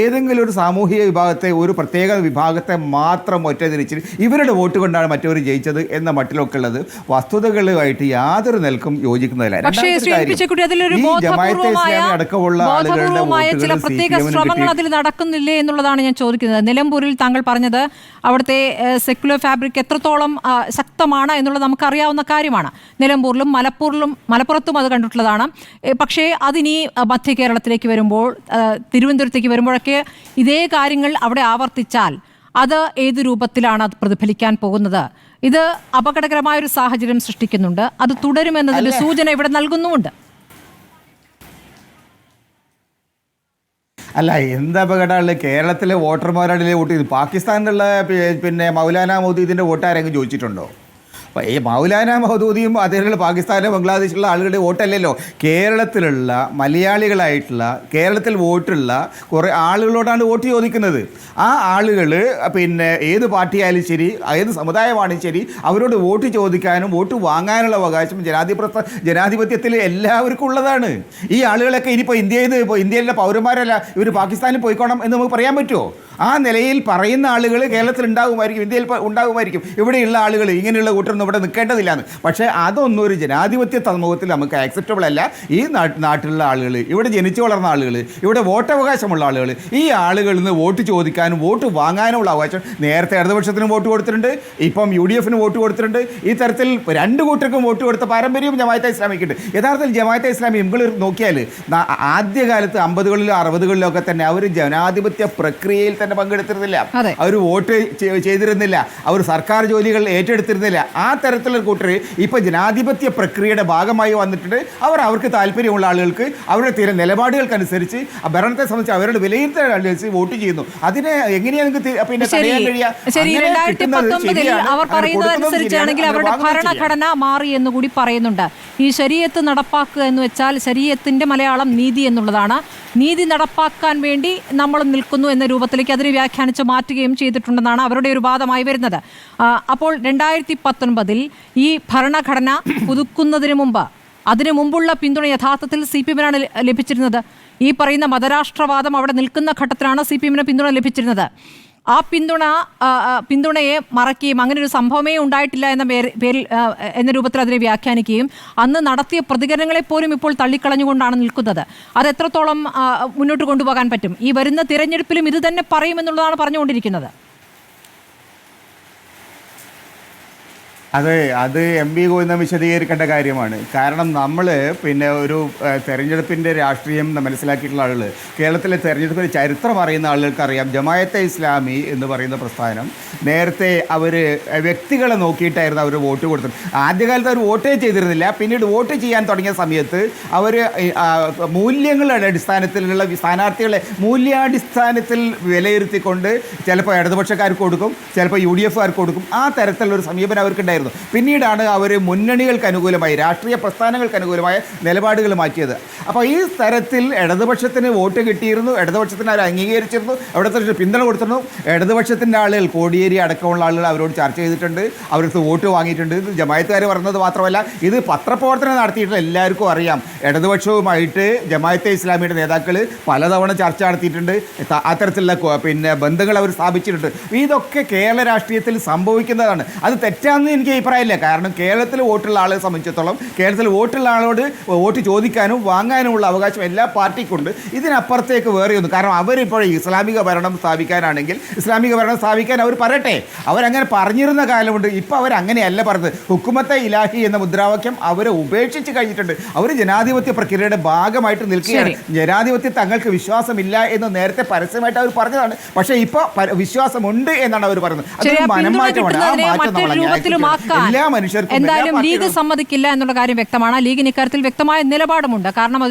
ഏതെങ്കിലും ഒരു സാമൂഹിക വിഭാഗത്തെ, ഒരു പ്രത്യേക വിഭാഗത്തെ മാത്രം ഒറ്റതിരിച്ച് ഇവരുടെ വോട്ട് കൊണ്ടാണ് മറ്റവർ ജയിച്ചത് എന്ന മട്ടിലൊക്കെ ഉള്ളത് വസ്തുതകളുമായിട്ട് യാതൊരു നിലക്കും യോജിക്കുന്നതല്ല. പക്ഷേ ശ്രീ എൻ പി ചെക്കുട്ടി, അതിലൊരു ബോധപൂർവമായ ചില പ്രത്യേക ശ്രമങ്ങൾ അതിൽ നടക്കുന്നില്ലേ എന്നുള്ളതാണ് ഞാൻ ചോദിക്കുന്നത്. നിലമ്പൂരിൽ താങ്കൾ പറഞ്ഞത് അവിടുത്തെ സെക്യുലർ ഫാബ്രിക് എത്രത്തോളം ശക്തമാണ് എന്നുള്ളത് നമുക്കറിയാവുന്ന കാര്യമാണ്. നിലമ്പൂരിലും മലപ്പുറത്തും അത് കണ്ടിട്ടുള്ളതാണ്. പക്ഷേ അതിനി മധ്യ കേരളത്തിലേക്ക് വരുമ്പോൾ, തിരുവനന്തപുരത്തേക്ക് വരുമ്പോഴൊക്കെ ഇതേ കാര്യങ്ങൾ അവിടെ ആവർത്തിച്ചാൽ അത് ഏത് രൂപത്തിലാണ് അത് പ്രതിഫലിക്കാൻ പോകുന്നത്? ഇത് അപകടകരമായൊരു സാഹചര്യം സൃഷ്ടിക്കുന്നുണ്ട്. അത് തുടരുമെന്നതിന്റെ സൂചന ഇവിടെ നൽകുന്നുമുണ്ട്. അല്ല, എന്ത് അപകടമാണ് കേരളത്തിലെ വോട്ടർമാരുടെ വോട്ട് ചെയ്ത് പാകിസ്ഥാനിലുള്ള പിന്നെ മൗലാന മൗദൂദിൻ്റെ വോട്ട് ആരെങ്കിലും ചോദിച്ചിട്ടുണ്ടോ? അപ്പോൾ ഈ മൗലാന മൗദൂദിയും അതേപോലെ പാകിസ്ഥാനിലും ബംഗ്ലാദേശിലുള്ള ആളുകളുടെ വോട്ടല്ലല്ലോ, കേരളത്തിലുള്ള മലയാളികളായിട്ടുള്ള കേരളത്തിൽ വോട്ടുള്ള കുറേ ആളുകളോടാണ് വോട്ട് ചോദിക്കുന്നത്. ആ ആളുകൾ പിന്നെ ഏത് പാർട്ടിയായാലും ശരി, ഏത് സമുദായമാണെങ്കിലും ശരി, അവരോട് വോട്ട് ചോദിക്കാനും വോട്ട് വാങ്ങാനുള്ള അവകാശം ജനാധിപത്യത്തിൽ എല്ലാവർക്കും ഉള്ളതാണ്. ഈ ആളുകളൊക്കെ ഇനിയിപ്പോൾ ഇന്ത്യയിലെ പൗരന്മാരല്ല, ഇവർ പാകിസ്ഥാനിൽ പോയിക്കോണം എന്ന് നമുക്ക് പറയാൻ പറ്റുമോ? ആ നിലയിൽ പറയുന്ന ആളുകൾ കേരളത്തിൽ ഉണ്ടാകുമായിരിക്കും, ഇന്ത്യയിൽ ഉണ്ടാകുമായിരിക്കും. ഇവിടെയുള്ള ആളുകൾ ഇങ്ങനെയുള്ള കൂട്ടരൊന്നും ഇവിടെ നിൽക്കേണ്ടതില്ലാന്ന്. പക്ഷേ അതൊന്നും ഒരു ജനാധിപത്യ സമൂഹത്തിൽ നമുക്ക് ആക്സെപ്റ്റബിൾ അല്ല. ഈ നാട്ടിലുള്ള ആളുകൾ, ഇവിടെ ജനിച്ചു വളർന്ന ആളുകൾ, ഇവിടെ വോട്ടവകാശമുള്ള ആളുകൾ, ഈ ആളുകളിൽ നിന്ന് വോട്ട് ചോദിക്കാനും വോട്ട് വാങ്ങാനുമുള്ള അവകാശം നേരത്തെ ഇടതുപക്ഷത്തിനും വോട്ട് കൊടുത്തിട്ടുണ്ട്, ഇപ്പം UDF വോട്ട് കൊടുത്തിട്ടുണ്ട്. ഈ തരത്തിൽ രണ്ട് കൂട്ടർക്കും വോട്ട് കൊടുത്ത പാരമ്പര്യവും ജമാഅത്തെ ഇസ്ലാമിക്കുണ്ട്. യഥാർത്ഥത്തിൽ ജമാഅത്തെ ഇസ്ലാമി നിങ്ങൾ നോക്കിയാൽ ആദ്യകാലത്ത് 50കളിലും 60കളിലും ഒക്കെ തന്നെ അവർ ജനാധിപത്യ പ്രക്രിയയിൽ തന്നെ പങ്കെടുത്തിരുന്നില്ല, അവർ വോട്ട് ചെയ്തിരുന്നില്ല, അവർ സർക്കാർ ജോലികൾ ഏറ്റെടുത്തിരുന്നില്ല. ആ തരത്തിലുള്ള കൂട്ടർ ഇപ്പോൾ ജനാധിപത്യ പ്രക്രിയയുടെ ഭാഗമായി വന്നിട്ടുണ്ട്. അവർക്ക് താല്പര്യമുള്ള ആളുകൾക്ക് അവരുടെ നിലപാടുകൾക്കനുസരിച്ച് ഭരണത്തെ സംബന്ധിച്ച് അവരുടെ വിലയിരുത്തൽ അനുസരിച്ച് വോട്ട് ചെയ്യുന്നു. അതിനെ എങ്ങനെയാണ് പിന്നെ തടയാൻ കഴിയുക? 2019 അവർ പറയുന്നതനുസരിച്ചാണെങ്കിൽ അവരുടെ ഭരണഘടന മാറി എന്നുകൂടി പറയുന്നുണ്ട്. ഈ ശരീഅത്ത് നടപ്പാക്കുക എന്ന് വെച്ചാൽ ശരീഅത്തിന്റെ മലയാളം നീതി എന്നുള്ളതാണ്. നീതി നടപ്പാക്കാൻ വേണ്ടി നമ്മൾ നിൽക്കുന്നു എന്ന രൂപത്തിലേക്ക് അതിനെ വ്യാഖ്യാനിച്ച് മാറ്റുകയും ചെയ്തിട്ടുണ്ടെന്നാണ് അവരുടെ ഒരു വാദമായി വരുന്നത്. അപ്പോൾ 2019 ഈ ഭരണഘടന പുതുക്കുന്നതിന് മുമ്പ്, അതിനു മുമ്പുള്ള പിന്തുണ യഥാർത്ഥത്തിൽ CPM-നാണ് ലഭിച്ചിരുന്നത്. ഈ പറയുന്ന മതരാഷ്ട്രവാദം അവിടെ നിൽക്കുന്ന ഘട്ടത്തിലാണ് CPM-ന് പിന്തുണ ലഭിച്ചിരുന്നത്. ആ പിന്തുണയെ മറക്കുകയും അങ്ങനെ ഒരു സംഭവമേ ഉണ്ടായിട്ടില്ല എന്ന രൂപത്തിൽ അതിനെ വ്യാഖ്യാനിക്കുകയും അന്ന് നടത്തിയ പ്രതികരണങ്ങളെപ്പോലും ഇപ്പോൾ തള്ളിക്കളഞ്ഞുകൊണ്ടാണ് നിൽക്കുന്നത്. അത് എത്രത്തോളം മുന്നോട്ട് കൊണ്ടുപോകാൻ പറ്റും? ഈ വരുന്ന തിരഞ്ഞെടുപ്പിലും ഇത് തന്നെ പറയുമെന്നുള്ളതാണ് പറഞ്ഞുകൊണ്ടിരിക്കുന്നത്. അത് MB ഗോവിന്ദൻ വിശദീകരിക്കേണ്ട കാര്യമാണ്. കാരണം നമ്മൾ പിന്നെ ഒരു തെരഞ്ഞെടുപ്പിൻ്റെ രാഷ്ട്രീയം മനസ്സിലാക്കിയിട്ടുള്ള ആളുകൾ, കേരളത്തിലെ തെരഞ്ഞെടുപ്പിൻ്റെ ചരിത്രം അറിയുന്ന ആളുകൾക്കറിയാം, ജമാഅത്തെ ഇസ്ലാമി എന്ന് പറയുന്ന പ്രസ്ഥാനം നേരത്തെ അവർ വ്യക്തികളെ നോക്കിയിട്ടായിരുന്നു അവർ വോട്ട് കൊടുത്തത്. ആദ്യകാലത്ത് അവർ വോട്ടേ ചെയ്തിരുന്നില്ല. പിന്നീട് വോട്ട് ചെയ്യാൻ തുടങ്ങിയ സമയത്ത് അവർ മൂല്യങ്ങളുടെ അടിസ്ഥാനത്തിലുള്ള സ്ഥാനാർത്ഥികളെ മൂല്യാടിസ്ഥാനത്തിൽ വിലയിരുത്തിക്കൊണ്ട് ചിലപ്പോൾ ഇടതുപക്ഷക്കാർക്ക് കൊടുക്കും, ചിലപ്പോൾ UDF-കാർക്ക് കൊടുക്കും. ആ തരത്തിലുള്ളൊരു സമീപനം അവർക്കുണ്ടായിരുന്നു. പിന്നീടാണ് അവർ മുന്നണികൾക്ക് അനുകൂലമായി, രാഷ്ട്രീയ പ്രസ്ഥാനങ്ങൾക്ക് അനുകൂലമായ നിലപാടുകൾ മാറ്റിയത്. അപ്പോൾ ഈ തരത്തിൽ ഇടതുപക്ഷത്തിന് വോട്ട് കിട്ടിയിരുന്നു, ഇടതുപക്ഷത്തിന് അവർ അംഗീകരിച്ചിരുന്നു, അവിടുത്തെ പിന്തുണ കൊടുത്തിരുന്നു. ഇടതുപക്ഷത്തിൻ്റെ ആളുകൾ, കോടിയേരി അടക്കമുള്ള ആളുകൾ അവരോട് ചർച്ച ചെയ്തിട്ടുണ്ട്, അവർക്ക് വോട്ട് വാങ്ങിയിട്ടുണ്ട്. ഇത് ജമാഅത്തുകാർ പറഞ്ഞത് മാത്രമല്ല, ഇത് പത്രപ്രവർത്തനം നടത്തിയിട്ടുള്ള എല്ലാവർക്കും അറിയാം. ഇടതുപക്ഷവുമായിട്ട് ജമാഅത്തെ ഇസ്ലാമിയുടെ നേതാക്കൾ പലതവണ ചർച്ച നടത്തിയിട്ടുണ്ട്, അത്തരത്തിലുള്ള പിന്നെ ബന്ധങ്ങൾ അവർ സ്ഥാപിച്ചിട്ടുണ്ട്. ഇതൊക്കെ കേരള രാഷ്ട്രീയത്തിൽ സംഭവിക്കുന്നതാണ്. അത് തെറ്റാണെന്ന് എനിക്ക് അഭിപ്രായമില്ല. കാരണം കേരളത്തിൽ വോട്ടുള്ള ആളെ സംബന്ധിച്ചിടത്തോളം കേരളത്തിൽ വോട്ടുള്ള ആളോട് വോട്ട് ചോദിക്കാനും വാങ്ങാനുമുള്ള അവകാശം എല്ലാ പാർട്ടിക്കുണ്ട്. ഇതിനപ്പുറത്തേക്ക് വേറെയൊന്നും. കാരണം അവരിപ്പോൾ ഇസ്ലാമിക ഭരണം സ്ഥാപിക്കാനാണെങ്കിൽ ഇസ്ലാമിക ഭരണം സ്ഥാപിക്കാൻ അവർ പറയട്ടെ. അവരങ്ങനെ പറഞ്ഞിരുന്ന കാലമുണ്ട്. ഇപ്പോൾ അവരങ്ങനെയല്ല പറഞ്ഞത്. ഹുക്കുമത്തെ ഇലാഹി എന്ന മുദ്രാവാക്യം അവരെ ഉപേക്ഷിച്ച് കഴിഞ്ഞിട്ടുണ്ട്. അവർ ജനാധിപത്യ പ്രക്രിയയുടെ ഭാഗമായിട്ട് നിൽക്കുകയാണ്. ജനാധിപത്യം തങ്ങൾക്ക് വിശ്വാസമില്ല എന്ന് നേരത്തെ പരസ്യമായിട്ട് അവർ പറഞ്ഞതാണ്. പക്ഷേ ഇപ്പോൾ വിശ്വാസമുണ്ട് എന്നാണ് അവർ പറയുന്നത്. അതൊരു മനംമാറ്റമാണ്. ആ മാറ്റം എല്ലാ മനുഷ്യർക്കും എന്തായാലും ലീഗ് സമ്മതിക്കില്ല എന്നുള്ള കാര്യം വ്യക്തമാണ്. ലീഗിന് ഇക്കാര്യത്തിൽ വ്യക്തമായ നിലപാടുമുണ്ട്. കാരണം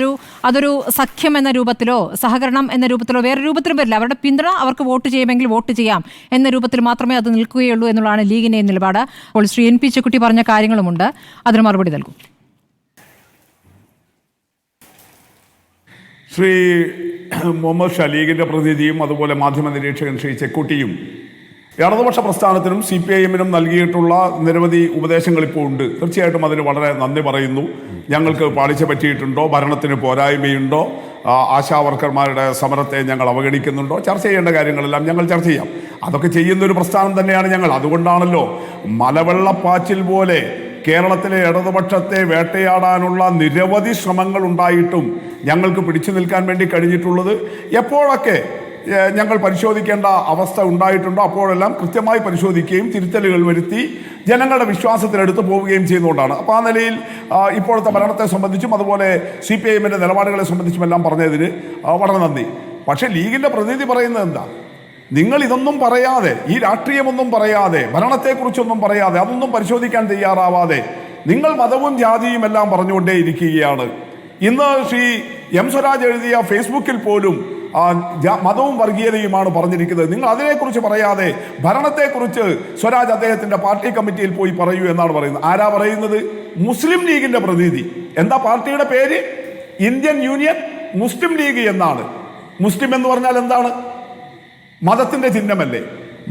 അതൊരു സഖ്യം എന്ന രൂപത്തിലോ സഹകരണം എന്ന രൂപത്തിലോ വേറെ രൂപത്തിലും വരില്ല. അവരുടെ പിന്തുണ അവർക്ക് വോട്ട് ചെയ്യുമെങ്കിൽ വോട്ട് ചെയ്യാം എന്ന രൂപത്തിൽ മാത്രമേ അത് നിൽക്കുകയുള്ളൂ എന്നുള്ളതാണ് ലീഗിന്റെ നിലപാട്. അപ്പോൾ ശ്രീ NP ചെക്കുട്ടി പറഞ്ഞ കാര്യങ്ങളുമുണ്ട്, അതിന് മറുപടി നൽകും. ശ്രീ മുഹമ്മദ് ഷാ, ലീഗിന്റെ പ്രതിനിധിയും അതുപോലെ മാധ്യമ നിരീക്ഷകൻ ശ്രീ ചെക്കുട്ടിയും ഇടതുപക്ഷ പ്രസ്ഥാനത്തിനും CPIM-നും നൽകിയിട്ടുള്ള നിരവധി ഉപദേശങ്ങൾ ഇപ്പോൾ ഉണ്ട്. തീർച്ചയായിട്ടും അതിന് വളരെ നന്ദി പറയുന്നു. ഞങ്ങൾക്ക് പാളിച്ച പറ്റിയിട്ടുണ്ടോ, ഭരണത്തിന് പോരായ്മയുണ്ടോ, ആശാവർക്കർമാരുടെ സമരത്തെ ഞങ്ങൾ അവഗണിക്കുന്നുണ്ടോ? ചർച്ച ചെയ്യേണ്ട കാര്യങ്ങളെല്ലാം ഞങ്ങൾ ചർച്ച ചെയ്യാം. അതൊക്കെ ചെയ്യുന്നൊരു പ്രസ്ഥാനം തന്നെയാണ് ഞങ്ങൾ. അതുകൊണ്ടാണല്ലോ മലവെള്ളപ്പാച്ചിൽ പോലെ കേരളത്തിലെ ഇടതുപക്ഷത്തെ വേട്ടയാടാനുള്ള നിരവധി ശ്രമങ്ങൾ ഉണ്ടായിട്ടും ഞങ്ങൾക്ക് പിടിച്ചു നിൽക്കാൻ വേണ്ടി കഴിഞ്ഞിട്ടുള്ളത്. എപ്പോഴൊക്കെ ഞങ്ങൾ പരിശോധിക്കേണ്ട അവസ്ഥ ഉണ്ടായിട്ടുണ്ടോ അപ്പോഴെല്ലാം കൃത്യമായി പരിശോധിക്കുകയും തിരുത്തലുകൾ വരുത്തി ജനങ്ങളുടെ വിശ്വാസത്തിലെടുത്ത് പോവുകയും ചെയ്യുന്നതുകൊണ്ടാണ്. അപ്പോൾ ആ നിലയിൽ ഇപ്പോഴത്തെ ഭരണത്തെ സംബന്ധിച്ചും അതുപോലെ CPIMന്റെ നിലപാടുകളെ സംബന്ധിച്ചും എല്ലാം പറഞ്ഞതിന് വളരെ നന്ദി. പക്ഷേ ലീഗിൻ്റെ പ്രതിനിധി പറയുന്നത് എന്താ? നിങ്ങൾ ഇതൊന്നും പറയാതെ, ഈ രാഷ്ട്രീയമൊന്നും പറയാതെ, ഭരണത്തെക്കുറിച്ചൊന്നും പറയാതെ, അതൊന്നും പരിശോധിക്കാൻ തയ്യാറാവാതെ നിങ്ങൾ മതവും ജാതിയും എല്ലാം പറഞ്ഞുകൊണ്ടേ ഇരിക്കുകയാണ്. ഇന്ന് ശ്രീ M. സ്വരാജ് എഴുതിയ ഫേസ്ബുക്കിൽ പോലും മതവും വർഗീയതയുമാണ് പറഞ്ഞിരിക്കുന്നത്. നിങ്ങൾ അതിനെക്കുറിച്ച് പറയാതെ ഭരണത്തെക്കുറിച്ച് സ്വരാജ് അദ്ദേഹത്തിന്റെ പാർട്ടി കമ്മിറ്റിയിൽ പോയി പറയൂ എന്നാണ് പറയുന്നത്. ആരാ പറയുന്നത്? മുസ്ലിം ലീഗിന്റെ പ്രതിനിധി. എന്താ പാർട്ടിയുടെ പേര്? ഇന്ത്യൻ യൂണിയൻ മുസ്ലിം ലീഗ് എന്നാണ്. മുസ്ലിം എന്ന് പറഞ്ഞാൽ എന്താണ്? മതത്തിന്റെ ചിഹ്നമല്ലേ?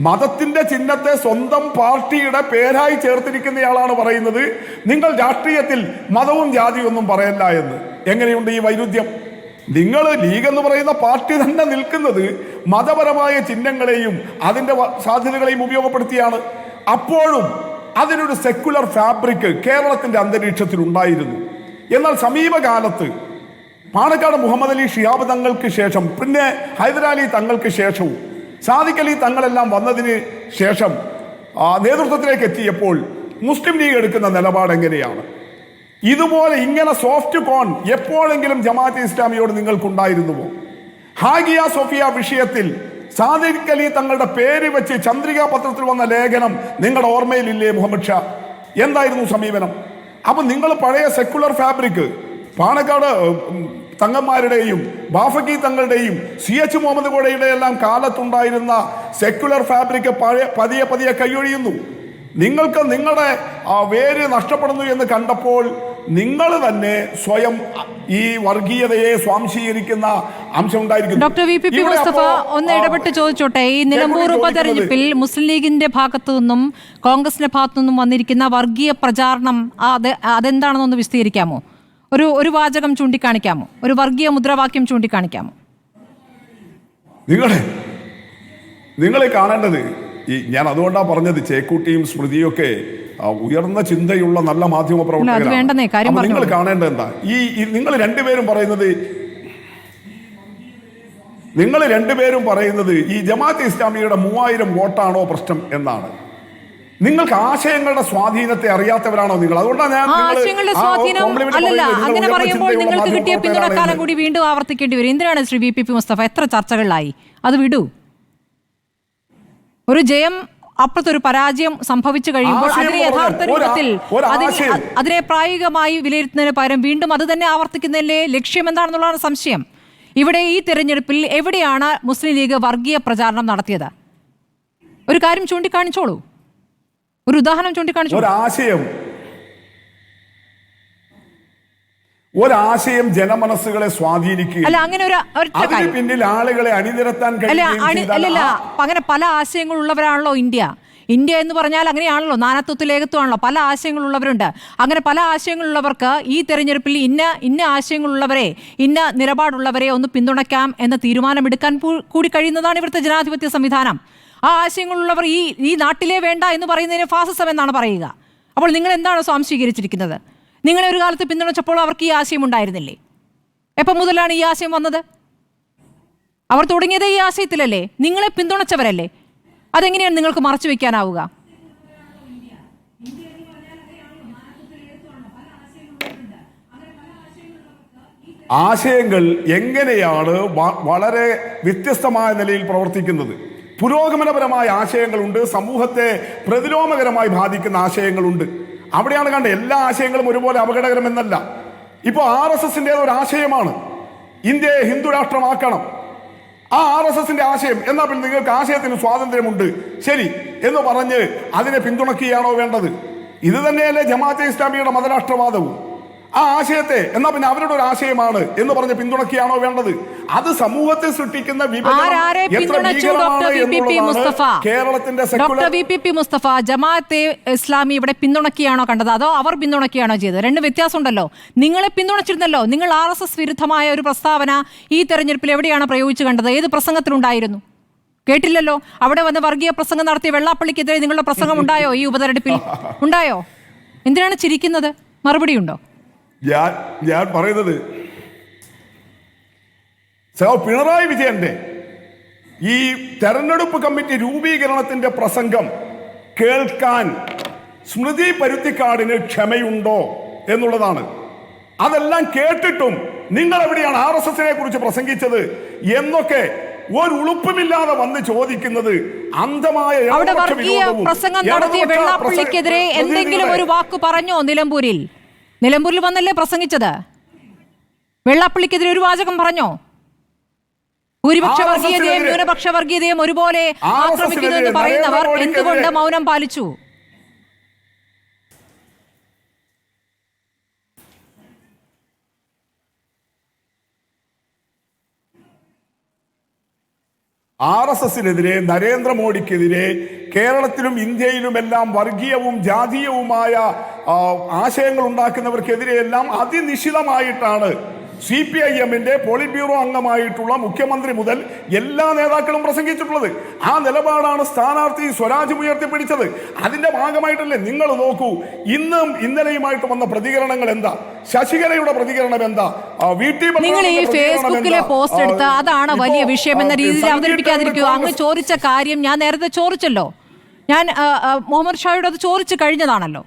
മതത്തിന്റെ ചിഹ്നത്തെ സ്വന്തം പാർട്ടിയുടെ പേരായി ചേർത്തിരിക്കുന്നയാളാണ് പറയുന്നത് നിങ്ങൾ രാഷ്ട്രീയത്തിൽ മതവും ജാതിയും ഒന്നും പറയല്ല എന്ന്. എങ്ങനെയുണ്ട് ഈ വൈരുദ്ധ്യം? നിങ്ങൾ ലീഗ് എന്ന് പറയുന്ന പാർട്ടി തന്നെ നിൽക്കുന്നത് മതപരമായ ചിഹ്നങ്ങളെയും അതിന്റെ സാധ്യതകളെയും ഉപയോഗപ്പെടുത്തിയാണ്. അപ്പോഴും അതിനൊരു സെക്കുലർ ഫാബ്രിക് കേരളത്തിന്റെ അന്തരീക്ഷത്തിൽ ഉണ്ടായിരുന്നു. എന്നാൽ സമീപകാലത്ത് പാണക്കാട് മുഹമ്മദ് അലി ഷിഹാബ് തങ്ങൾക്ക് ശേഷം, പിന്നെ ഹൈദരാലി തങ്ങൾക്ക് ശേഷവും സാദിഖ് അലി തങ്ങളെല്ലാം വന്നതിന് ശേഷം നേതൃത്വത്തിലേക്ക് എത്തിയപ്പോൾ മുസ്ലിം ലീഗ് എടുക്കുന്ന നിലപാട് എങ്ങനെയാണ്? ഇതുപോലെ ഇങ്ങനെ സോഫ്റ്റ് കോൺ എപ്പോഴെങ്കിലും ജമാഅത്തെ ഇസ്ലാമിയോട് നിങ്ങൾക്കുണ്ടായിരുന്നുവോ? ഹാഗിയ സോഫിയ വിഷയത്തിൽ സാദിഖ് അലി തങ്ങളുടെ പേര് വെച്ച് ചന്ദ്രികാ പത്രത്തിൽ വന്ന ലേഖനം നിങ്ങളുടെ ഓർമ്മയിലില്ലേ മുഹമ്മദ് ഷാ? എന്തായിരുന്നു സമീപനം? അപ്പൊ നിങ്ങൾ പഴയ സെക്കുലർ ഫാബ്രിക് പാണക്കാട് തങ്ങന്മാരുടെയും ബാഫക്കി തങ്ങളുടെയും CH മുഹമ്മദ് കോടയുടെ എല്ലാം കാലത്തുണ്ടായിരുന്ന സെക്കുലർ ഫാബ്രിക് പതിയെ പതിയെ കൈയൊഴിയുന്നു. നിങ്ങൾക്ക് നിങ്ങളുടെ വേര് നഷ്ടപ്പെടുന്നു എന്ന് കണ്ടപ്പോൾ നിങ്ങൾ തന്നെ സ്വയം ഈ വർഗീയതയെ സ്വാംശീകരിക്കുന്ന അംശം ഉണ്ടായിരിക്കുന്നു. ഡോക്ടർ VPP മുസ്തഫ ഒന്ന് ഇടപെട്ട് ചോദിച്ചോട്ടെ, ഈ നിലമ്പൂർ ഉപതെരഞ്ഞെടുപ്പിൽ മുസ്ലിം ലീഗിന്റെ ഭാഗത്തു നിന്നും കോൺഗ്രസിന്റെ ഭാഗത്തു നിന്നും വന്നിരിക്കുന്ന വർഗീയ പ്രചാരണം അതെന്താണെന്നൊന്ന് വിശദീകരിക്കാമോ? ഒരു വാചകം ചൂണ്ടിക്കാണിക്കാമോ? ഒരു വർഗീയ മുദ്രാവാക്യം ചൂണ്ടിക്കാണിക്കാമോ? നിങ്ങളെ കാണേണ്ടത് ഞാൻ അതുകൊണ്ടാണ് പറഞ്ഞത്, ചേക്കൂട്ടിയും സ്മൃതിയും ഒക്കെ ഉയർന്ന ചിന്തയുള്ള നല്ല മാധ്യമ പ്രവർത്തകരാണ്. നിങ്ങൾ കാണേണ്ടത് എന്താ? നിങ്ങൾ രണ്ടുപേരും പറയുന്നത് ഈ ജമാഅത്തെ ഇസ്ലാമിയുടെ 3000 വോട്ടാണോ പ്രശ്നം എന്നാണ്. നിങ്ങൾക്ക് ആശയങ്ങളുടെ സ്വാധീനത്തെ അറിയാത്തവരാണോ നിങ്ങൾ? അതുകൊണ്ടാണ് ആശയങ്ങളുടെ സ്വാധീനം അല്ലല്ല, അങ്ങനെ പറയുമ്പോൾ നിങ്ങൾക്ക് കിട്ടിയ പിന്തുണക്കാലം കൂടി വീണ്ടും ആവർത്തിക്കേണ്ടി വരും. എന്തിനാണ് ശ്രീ VPP മുസ്തഫ? എത്ര ചർച്ചകളിലായി? അത് വിടൂ. ഒരു ജയം അപ്പുറത്തൊരു പരാജയം സംഭവിച്ചു കഴിയുമ്പോൾ അതിനെ യഥാർത്ഥ രൂപത്തിൽ അതിനെ പ്രായോഗികമായി വിലയിരുത്തുന്നതിന് പകരം വീണ്ടും അത് തന്നെ ആവർത്തിക്കുന്നതിലെ ലക്ഷ്യം എന്താണെന്നുള്ളതാണ് സംശയം. ഇവിടെ ഈ തെരഞ്ഞെടുപ്പിൽ എവിടെയാണ് മുസ്ലിം ലീഗ് വർഗീയ പ്രചാരണം നടത്തിയത്? ഒരു കാര്യം ചൂണ്ടിക്കാണിച്ചോളൂ, ഒരു ഉദാഹരണം ചൂണ്ടിക്കാണിച്ചോളൂ. ഒരാശയം ജനമനസ്സുകളെ സ്വാധീനിക്കുക, അല്ല അങ്ങനെ അതിന് പിന്നിൽ ആളുകളെ അണിനിരത്താൻ അല്ലല്ല, അങ്ങനെ പല ആശയങ്ങളുള്ളവരാണല്ലോ ഇന്ത്യ എന്ന് പറഞ്ഞാൽ അങ്ങനെയാണല്ലോ, നാനാത്വത്തിൽ ഏകത്വമാണല്ലോ, പല ആശയങ്ങളുള്ളവരുണ്ട്. അങ്ങനെ പല ആശയങ്ങളുള്ളവർക്ക് ഈ തെരഞ്ഞെടുപ്പിൽ ഇന്ന ആശയങ്ങളുള്ളവരെ, ഇന്ന നിലപാടുള്ളവരെ ഒന്ന് പിന്തുണയ്ക്കാം എന്ന തീരുമാനമെടുക്കാൻ കൂടി കഴിയുന്നതാണ് ഇവിടുത്തെ ജനാധിപത്യ സംവിധാനം. ആ ആശയങ്ങളുള്ളവർ ഈ നാട്ടിലെ വേണ്ട എന്ന് പറയുന്നതിന് ഫാസിസം എന്നാണ് പറയുക. അപ്പോൾ നിങ്ങൾ എന്താണ് സ്വാംശീകരിച്ചിരിക്കുന്നത്? നിങ്ങളെ ഒരു കാലത്ത് പിന്തുണച്ചപ്പോൾ അവർക്ക് ഈ ആശയം ഉണ്ടായിരുന്നില്ലേ? എപ്പം മുതലാണ് ഈ ആശയം വന്നത്? അവർ തുടങ്ങിയത് ഈ ആശയത്തിലല്ലേ? നിങ്ങളെ പിന്തുണച്ചവരല്ലേ? അതെങ്ങനെയാണ് നിങ്ങൾക്ക് മറച്ചു വെക്കാനാവുക? ആശയങ്ങൾ എങ്ങനെയാണ് വളരെ വ്യത്യസ്തമായ നിലയിൽ പ്രവർത്തിക്കുന്നത്? പുരോഗമനപരമായ ആശയങ്ങളുണ്ട്, സമൂഹത്തെ പ്രതിലോമകരമായി ബാധിക്കുന്ന ആശയങ്ങളുണ്ട്. അവിടെയാണ് കണ്ട എല്ലാ ആശയങ്ങളും ഒരുപോലെ അപകടകരമെന്നല്ല. ഇപ്പോൾ RSSന്റെ ഒരു ആശയമാണ് ഇന്ത്യയെ ഹിന്ദു രാഷ്ട്രമാക്കണം. ആ RSSന്റെ ആശയം, എന്നാൽ പിന്നെ നിങ്ങൾക്ക് ആശയത്തിന് സ്വാതന്ത്ര്യമുണ്ട് ശരി എന്ന് പറഞ്ഞ് അതിനെ പിന്തുണക്കുകയാണോ വേണ്ടത്? ഇത് തന്നെയല്ലേ ജമാഅത്തെ ഇസ്ലാമിയുടെ മതരാഷ്ട്രവാദവും? ആ ആശയത്തെ എന്നാ പിന്നെ അവരുടെ ഒരു ആശയമാണ് എന്ന് പറഞ്ഞ് പിന്തുണക്കുകയാണോ വേണ്ടത്? അത് സമൂഹത്തെ സൃഷ്ടിക്കുന്ന കേരളത്തിന്റെ ഡോക്ടർ വി.പി. മുസ്തഫ ജമാഅത്തെ ഇസ്ലാമി ഇവിടെ പിന്തുണക്കുകയാണോ കണ്ടത്, അതോ അവർ പിന്തുണക്കുകയാണോ ചെയ്തത്? രണ്ട് വ്യത്യാസമുണ്ടല്ലോ. നിങ്ങളെ പിന്തുണച്ചിരുന്നല്ലോ. നിങ്ങൾ RSS വിരുദ്ധമായ ഒരു പ്രസ്താവന ഈ തെരഞ്ഞെടുപ്പിൽ എവിടെയാണ് പ്രയോഗിച്ചു കണ്ടത്? ഏത് പ്രസംഗത്തിലുണ്ടായിരുന്നു? കേട്ടില്ലല്ലോ. അവിടെ വന്ന് വർഗീയ പ്രസംഗം നടത്തിയ വെള്ളാപ്പള്ളിക്കെതിരെ നിങ്ങളുടെ പ്രസംഗം ഉണ്ടായോ? ഈ ഉപതെരഞ്ഞെടുപ്പിൽ ഉണ്ടായോ? എന്തിനാണ് ചിരിക്കുന്നത്? മറുപടി ഉണ്ടോ? ഞാൻ പറയുന്നത് പിണറായി വിജയന്റെ ഈ തെരഞ്ഞെടുപ്പ് കമ്മിറ്റി രൂപീകരണത്തിന്റെ പ്രസംഗം കേൾക്കാൻ സ്മൃതി പരുത്തിക്കാടിന് ക്ഷമയുണ്ടോ എന്നുള്ളതാണ്. അതെല്ലാം കേട്ടിട്ടും നിങ്ങൾ എവിടെയാണ് RSSനെ കുറിച്ച് പ്രസംഗിച്ചത് എന്നൊക്കെ ഒരു ഉളുപ്പുമില്ലാതെ വന്ന് ചോദിക്കുന്നത് അന്ധമായ അവിടെ വർഗീയ പ്രസംഗം നടത്തിയ വെള്ളാപ്പള്ളിക്കെതിരെ എന്തെങ്കിലും ഒരു വാക്ക് പറഞ്ഞോ? നിലമ്പൂരിൽ വന്നല്ലേ പ്രസംഗിച്ചത്? വെള്ളാപ്പള്ളിക്കെതിരെ ഒരു വാചകം പറഞ്ഞോ? ഭൂരിപക്ഷ വർഗീയതയും ന്യൂനപക്ഷ വർഗീയതയും ഒരുപോലെ ആക്രമിക്കുന്നു എന്ന് പറയുന്നവർ എന്തുകൊണ്ട് മൗനം പാലിച്ചു? RSSനെതിരെ, നരേന്ദ്രമോദിക്കെതിരെ കേരളത്തിലും ഇന്ത്യയിലുമെല്ലാം വർഗീയവും ജാതീയവുമായ ആശയങ്ങൾ ഉണ്ടാക്കുന്നവർക്കെതിരെയെല്ലാം അതിനിശിതമായിട്ടാണ് CPIMന്റെ പോളിറ്റ് ബ്യൂറോ അംഗമായിട്ടുള്ള മുഖ്യമന്ത്രി മുതൽ എല്ലാ നേതാക്കളും പ്രസംഗിച്ചിട്ടുള്ളത്. ആ നിലപാടാണ് സ്ഥാനാർത്ഥി സ്വരാജ് ഉയർത്തിപ്പിടിച്ചത്. അതിന്റെ ഭാഗമായിട്ടല്ലേ നിങ്ങൾ നോക്കൂ, ഇന്നും ഇന്നലെയുമായിട്ട് വന്ന പ്രതികരണങ്ങൾ എന്താ? ശശികലയുടെ പ്രതികരണം എന്താ? നിങ്ങൾ ഈ ഫേസ്ബുക്കിലെ പോസ്റ്റ് എടുത്ത അതാണ് വലിയ വിഷയം എന്ന രീതിയിൽ അവതരിപ്പിക്കാതിരിക്കുക. അങ്ങ് ചോദിച്ച കാര്യം ഞാൻ നേരത്തെ ചോദിച്ചല്ലോ. ഞാൻ മുഹമ്മദ് ഷായോട് അത് ചോദിച്ചു കഴിഞ്ഞതാണല്ലോ.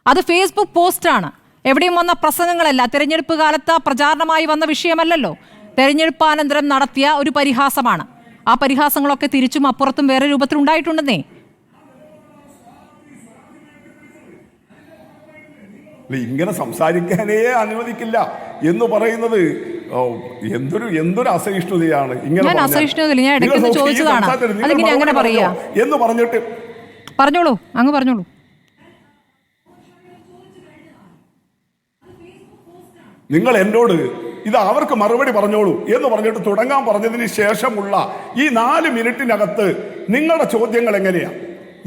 അത് ഫേസ്ബുക്ക് പോസ്റ്റാണ്. എവിടെയും വന്ന പ്രസംഗങ്ങളല്ല. തെരഞ്ഞെടുപ്പ് കാലത്ത് പ്രചാരണമായി വന്ന വിഷയമല്ലല്ലോ. തെരഞ്ഞെടുപ്പാനന്തരം നടത്തിയ ഒരു പരിഹാസമാണ്. ആ പരിഹാസങ്ങളൊക്കെ തിരിച്ചും അപ്പുറത്തും വേറെ രൂപത്തിൽ ഉണ്ടായിട്ടുണ്ടെന്നേ. ഇങ്ങനെ സംസാരിക്കാനേ അനുവദിക്കില്ല എന്ന് പറയുന്നത് എന്തൊരു അസഹിഷ്ണുതയാണ്. ഞാൻ അസഹിഷ്ണുതയില്ല, ഞാൻ ഇടയ്ക്ക് ചോദിച്ചതാണ്. അതിങ്ങനെ അങ്ങനെ പറയാ എന്ന് പറഞ്ഞിട്ട് പറഞ്ഞോളൂ, അങ്ങ് പറഞ്ഞോളൂ. നിങ്ങൾ എന്നോട് ഇത് അവർക്ക് മറുപടി പറഞ്ഞോളൂ എന്ന് പറഞ്ഞിട്ട് തുടങ്ങാൻ പറഞ്ഞതിന് ശേഷമുള്ള ഈ 4 മിനിറ്റിനകത്ത് നിങ്ങളുടെ ചോദ്യങ്ങൾ എങ്ങനെയാ?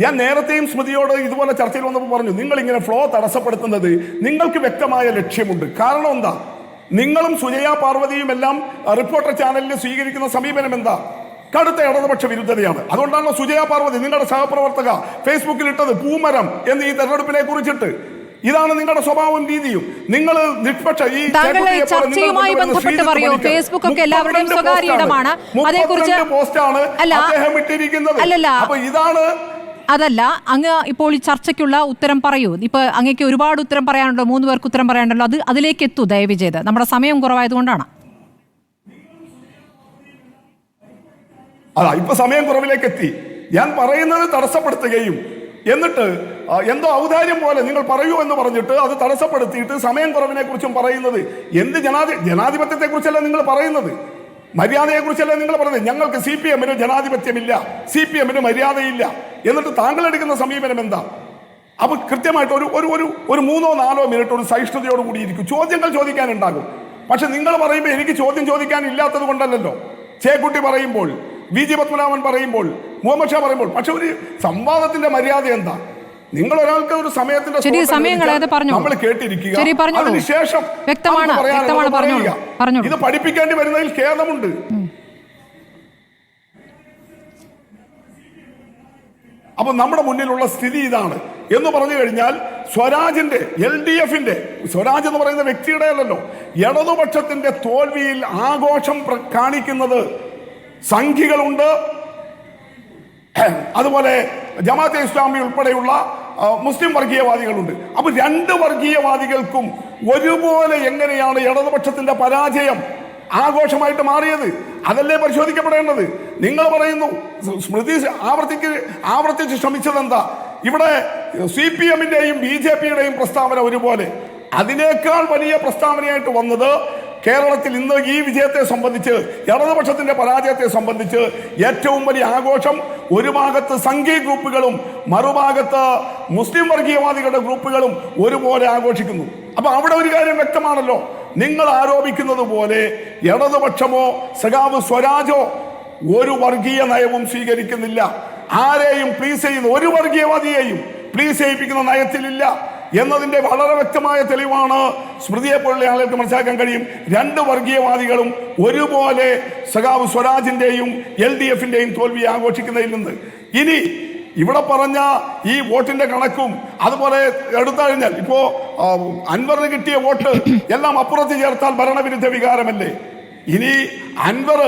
ഞാൻ നേരത്തെയും സ്മൃതിയോട് ഇതുപോലെ ചർച്ചയിൽ വന്നപ്പോൾ പറഞ്ഞു, നിങ്ങൾ ഇങ്ങനെ ഫ്ലോ തടസ്സപ്പെടുത്തുന്നത് നിങ്ങൾക്ക് വ്യക്തമായ ലക്ഷ്യമുണ്ട്. കാരണം എന്താ? നിങ്ങളും സുജയ പാർവതിയും എല്ലാം റിപ്പോർട്ടർ ചാനലിൽ സ്വീകരിക്കുന്ന സമീപനം എന്താ? കടുത്ത ഇടതുപക്ഷ വിരുദ്ധതയാണ്. അതുകൊണ്ടാണല്ലോ സുജയ പാർവതി നിങ്ങളുടെ സഹപ്രവർത്തക ഫേസ്ബുക്കിൽ ഇട്ടത് പൂമരം എന്ന് ഈ തെരഞ്ഞെടുപ്പിനെ കുറിച്ചിട്ട്. ഇതാണ് നിങ്ങളുടെ സ്വഭാവവും രീതിയും. നിങ്ങൾ നിഷ്പക്ഷ ഈ ചർച്ചയുമായി ബന്ധപ്പെട്ട് പറയൂ. ഫേസ്ബുക്ക് ഒക്കെ എല്ലാവരുടെയും സ്വകാര്യ ഇടമാണ്. അതേക്കുറിച്ച് പോസ്റ്റാണ് അദ്ദേഹം ഇട്ടിരിക്കുന്നത്. അപ്പൊ ഇതാണ് അതല്ല, അങ്ങ് ഇപ്പോൾ ഈ ചർച്ചയ്ക്കുള്ള ഉത്തരം പറയൂ. ഇപ്പൊ അങ്ങേക്ക് ഒരുപാട് ഉത്തരം പറയാനുണ്ടോ? 3 പേർക്ക് ഉത്തരം പറയാനുണ്ടല്ലോ. അതിലേക്ക് എത്തൂ ദയവ് ചെയ്ത്. നമ്മുടെ സമയം കുറവായതുകൊണ്ടാണ്. ഇപ്പൊ സമയം കുറവിലേക്ക് എത്തി. ഞാൻ പറയുന്നത് തടസ്സപ്പെടുത്തുകയും എന്നിട്ട് എന്തോ ഔദാര്യം പോലെ നിങ്ങൾ പറയൂ എന്ന് പറഞ്ഞിട്ട് അത് തടസ്സപ്പെടുത്തിയിട്ട് സമയം കുറവിനെ കുറിച്ചും പറയുന്നത് എന്ത്? ജനാധിപത്യത്തെ കുറിച്ചല്ല നിങ്ങൾ പറയുന്നത്, മര്യാദയെ കുറിച്ചല്ല നിങ്ങൾ പറയുന്നത്. ഞങ്ങൾക്ക് CPMന് ജനാധിപത്യമില്ല, CPMന് മര്യാദയില്ല എന്നിട്ട് താങ്കൾ എടുക്കുന്ന സമീപനം എന്താ? അപ്പൊ കൃത്യമായിട്ട് ഒരു 3-4 മിനിറ്റ് ഒരു സഹിഷ്ണുതയോട് കൂടിയിരിക്കും. ചോദ്യങ്ങൾ ചോദിക്കാനുണ്ടാകും. പക്ഷെ നിങ്ങൾ പറയുമ്പോൾ എനിക്ക് ചോദ്യം ചോദിക്കാൻ ഇല്ലാത്തത് കൊണ്ടല്ലോ. ചേക്കുട്ടി പറയുമ്പോൾ, VG പത്മനാഭൻ പറയുമ്പോൾ, മുഹമ്മദ് ഷാ പറയുമ്പോൾ, പക്ഷെ ഒരു സംവാദത്തിന്റെ മര്യാദ എന്താ? നിങ്ങൾ ഒരാൾക്ക് ഒരു സമയത്തിന്റെ നമ്മൾ കേട്ടിരിക്കുക, അതിനുശേഷം ഇത് പഠിപ്പിക്കേണ്ടി വരുന്നതിൽ ഖേദമുണ്ട്. അപ്പൊ നമ്മുടെ മുന്നിലുള്ള സ്ഥിതി ഇതാണ് എന്ന് പറഞ്ഞു കഴിഞ്ഞാൽ സ്വരാജിന്റെ LDFന്റെ സ്വരാജ് എന്ന് പറയുന്ന വ്യക്തിയുടെ അല്ലല്ലോ, ഇടതുപക്ഷത്തിന്റെ തോൽവിയിൽ ആഘോഷം കാണിക്കുന്നത് സംഘികളുണ്ട്. അതുപോലെ ജമാഅത്തെ ഇസ്ലാമി ഉൾപ്പെടെയുള്ള മുസ്ലിം വർഗീയവാദികളുണ്ട്. അപ്പൊ 2 വർഗീയവാദികൾക്കും ഒരുപോലെ എങ്ങനെയാണ് ഇടതുപക്ഷത്തിന്റെ പരാജയം ആഘോഷമായിട്ട് മാറിയത്? അതല്ലേ പരിശോധിക്കപ്പെടേണ്ടത്. നിങ്ങൾ പറയുന്നു സ്മൃതി ആവർത്തിച്ച് ശ്രമിച്ചത് എന്താ? ഇവിടെ CPMന്റെയും BJPയുടെയും പ്രസ്താവന ഒരുപോലെ. അതിനേക്കാൾ വലിയ പ്രസ്താവനയായിട്ട് വന്നത് കേരളത്തിൽ ഇന്ന് ഈ വിജയത്തെ സംബന്ധിച്ച്, ഇടതുപക്ഷത്തിന്റെ പരാജയത്തെ സംബന്ധിച്ച് ഏറ്റവും വലിയ ആഘോഷം ഒരു ഭാഗത്ത് സംഘീയ ഗ്രൂപ്പുകളും മറുഭാഗത്ത് മുസ്ലിം വർഗീയവാദികളുടെ ഗ്രൂപ്പുകളും ഒരുപോലെ ആഘോഷിക്കുന്നു. അപ്പൊ അവിടെ ഒരു കാര്യം വ്യക്തമാണല്ലോ, നിങ്ങൾ ആരോപിക്കുന്നത് പോലെ ഇടതുപക്ഷമോ സഖാവ് സ്വരാജോ ഒരു വർഗീയ നയവും സ്വീകരിക്കുന്നില്ല. ആരെയും പ്ലീസ് ചെയ്യുന്ന ഒരു വർഗീയവാദിയെയും പ്ലീസ് ചെയ്യിപ്പിക്കുന്ന നയത്തിലില്ല എന്നതിന്റെ വളരെ വ്യക്തമായ തെളിവാണ് സ്മൃതിയെ പോലുള്ള ആളുകൾക്ക് മനസ്സിലാക്കാൻ കഴിയും. രണ്ട് വർഗീയവാദികളും ഒരുപോലെ സഖാവ് സ്വരാജിന്റെയും LDFന്റെയും തോൽവി ആഘോഷിക്കുന്നതിൽ നിന്ന്. ഇനി ഇവിടെ പറഞ്ഞ ഈ വോട്ടിന്റെ കണക്കും അതുപോലെ എടുത്തു കഴിഞ്ഞാൽ ഇപ്പോ അൻവറിന് കിട്ടിയ വോട്ട് എല്ലാം അപ്പുറത്ത് ചേർത്താൽ ഭരണവിരുദ്ധ വികാരമല്ലേ? ഇനി അൻവർ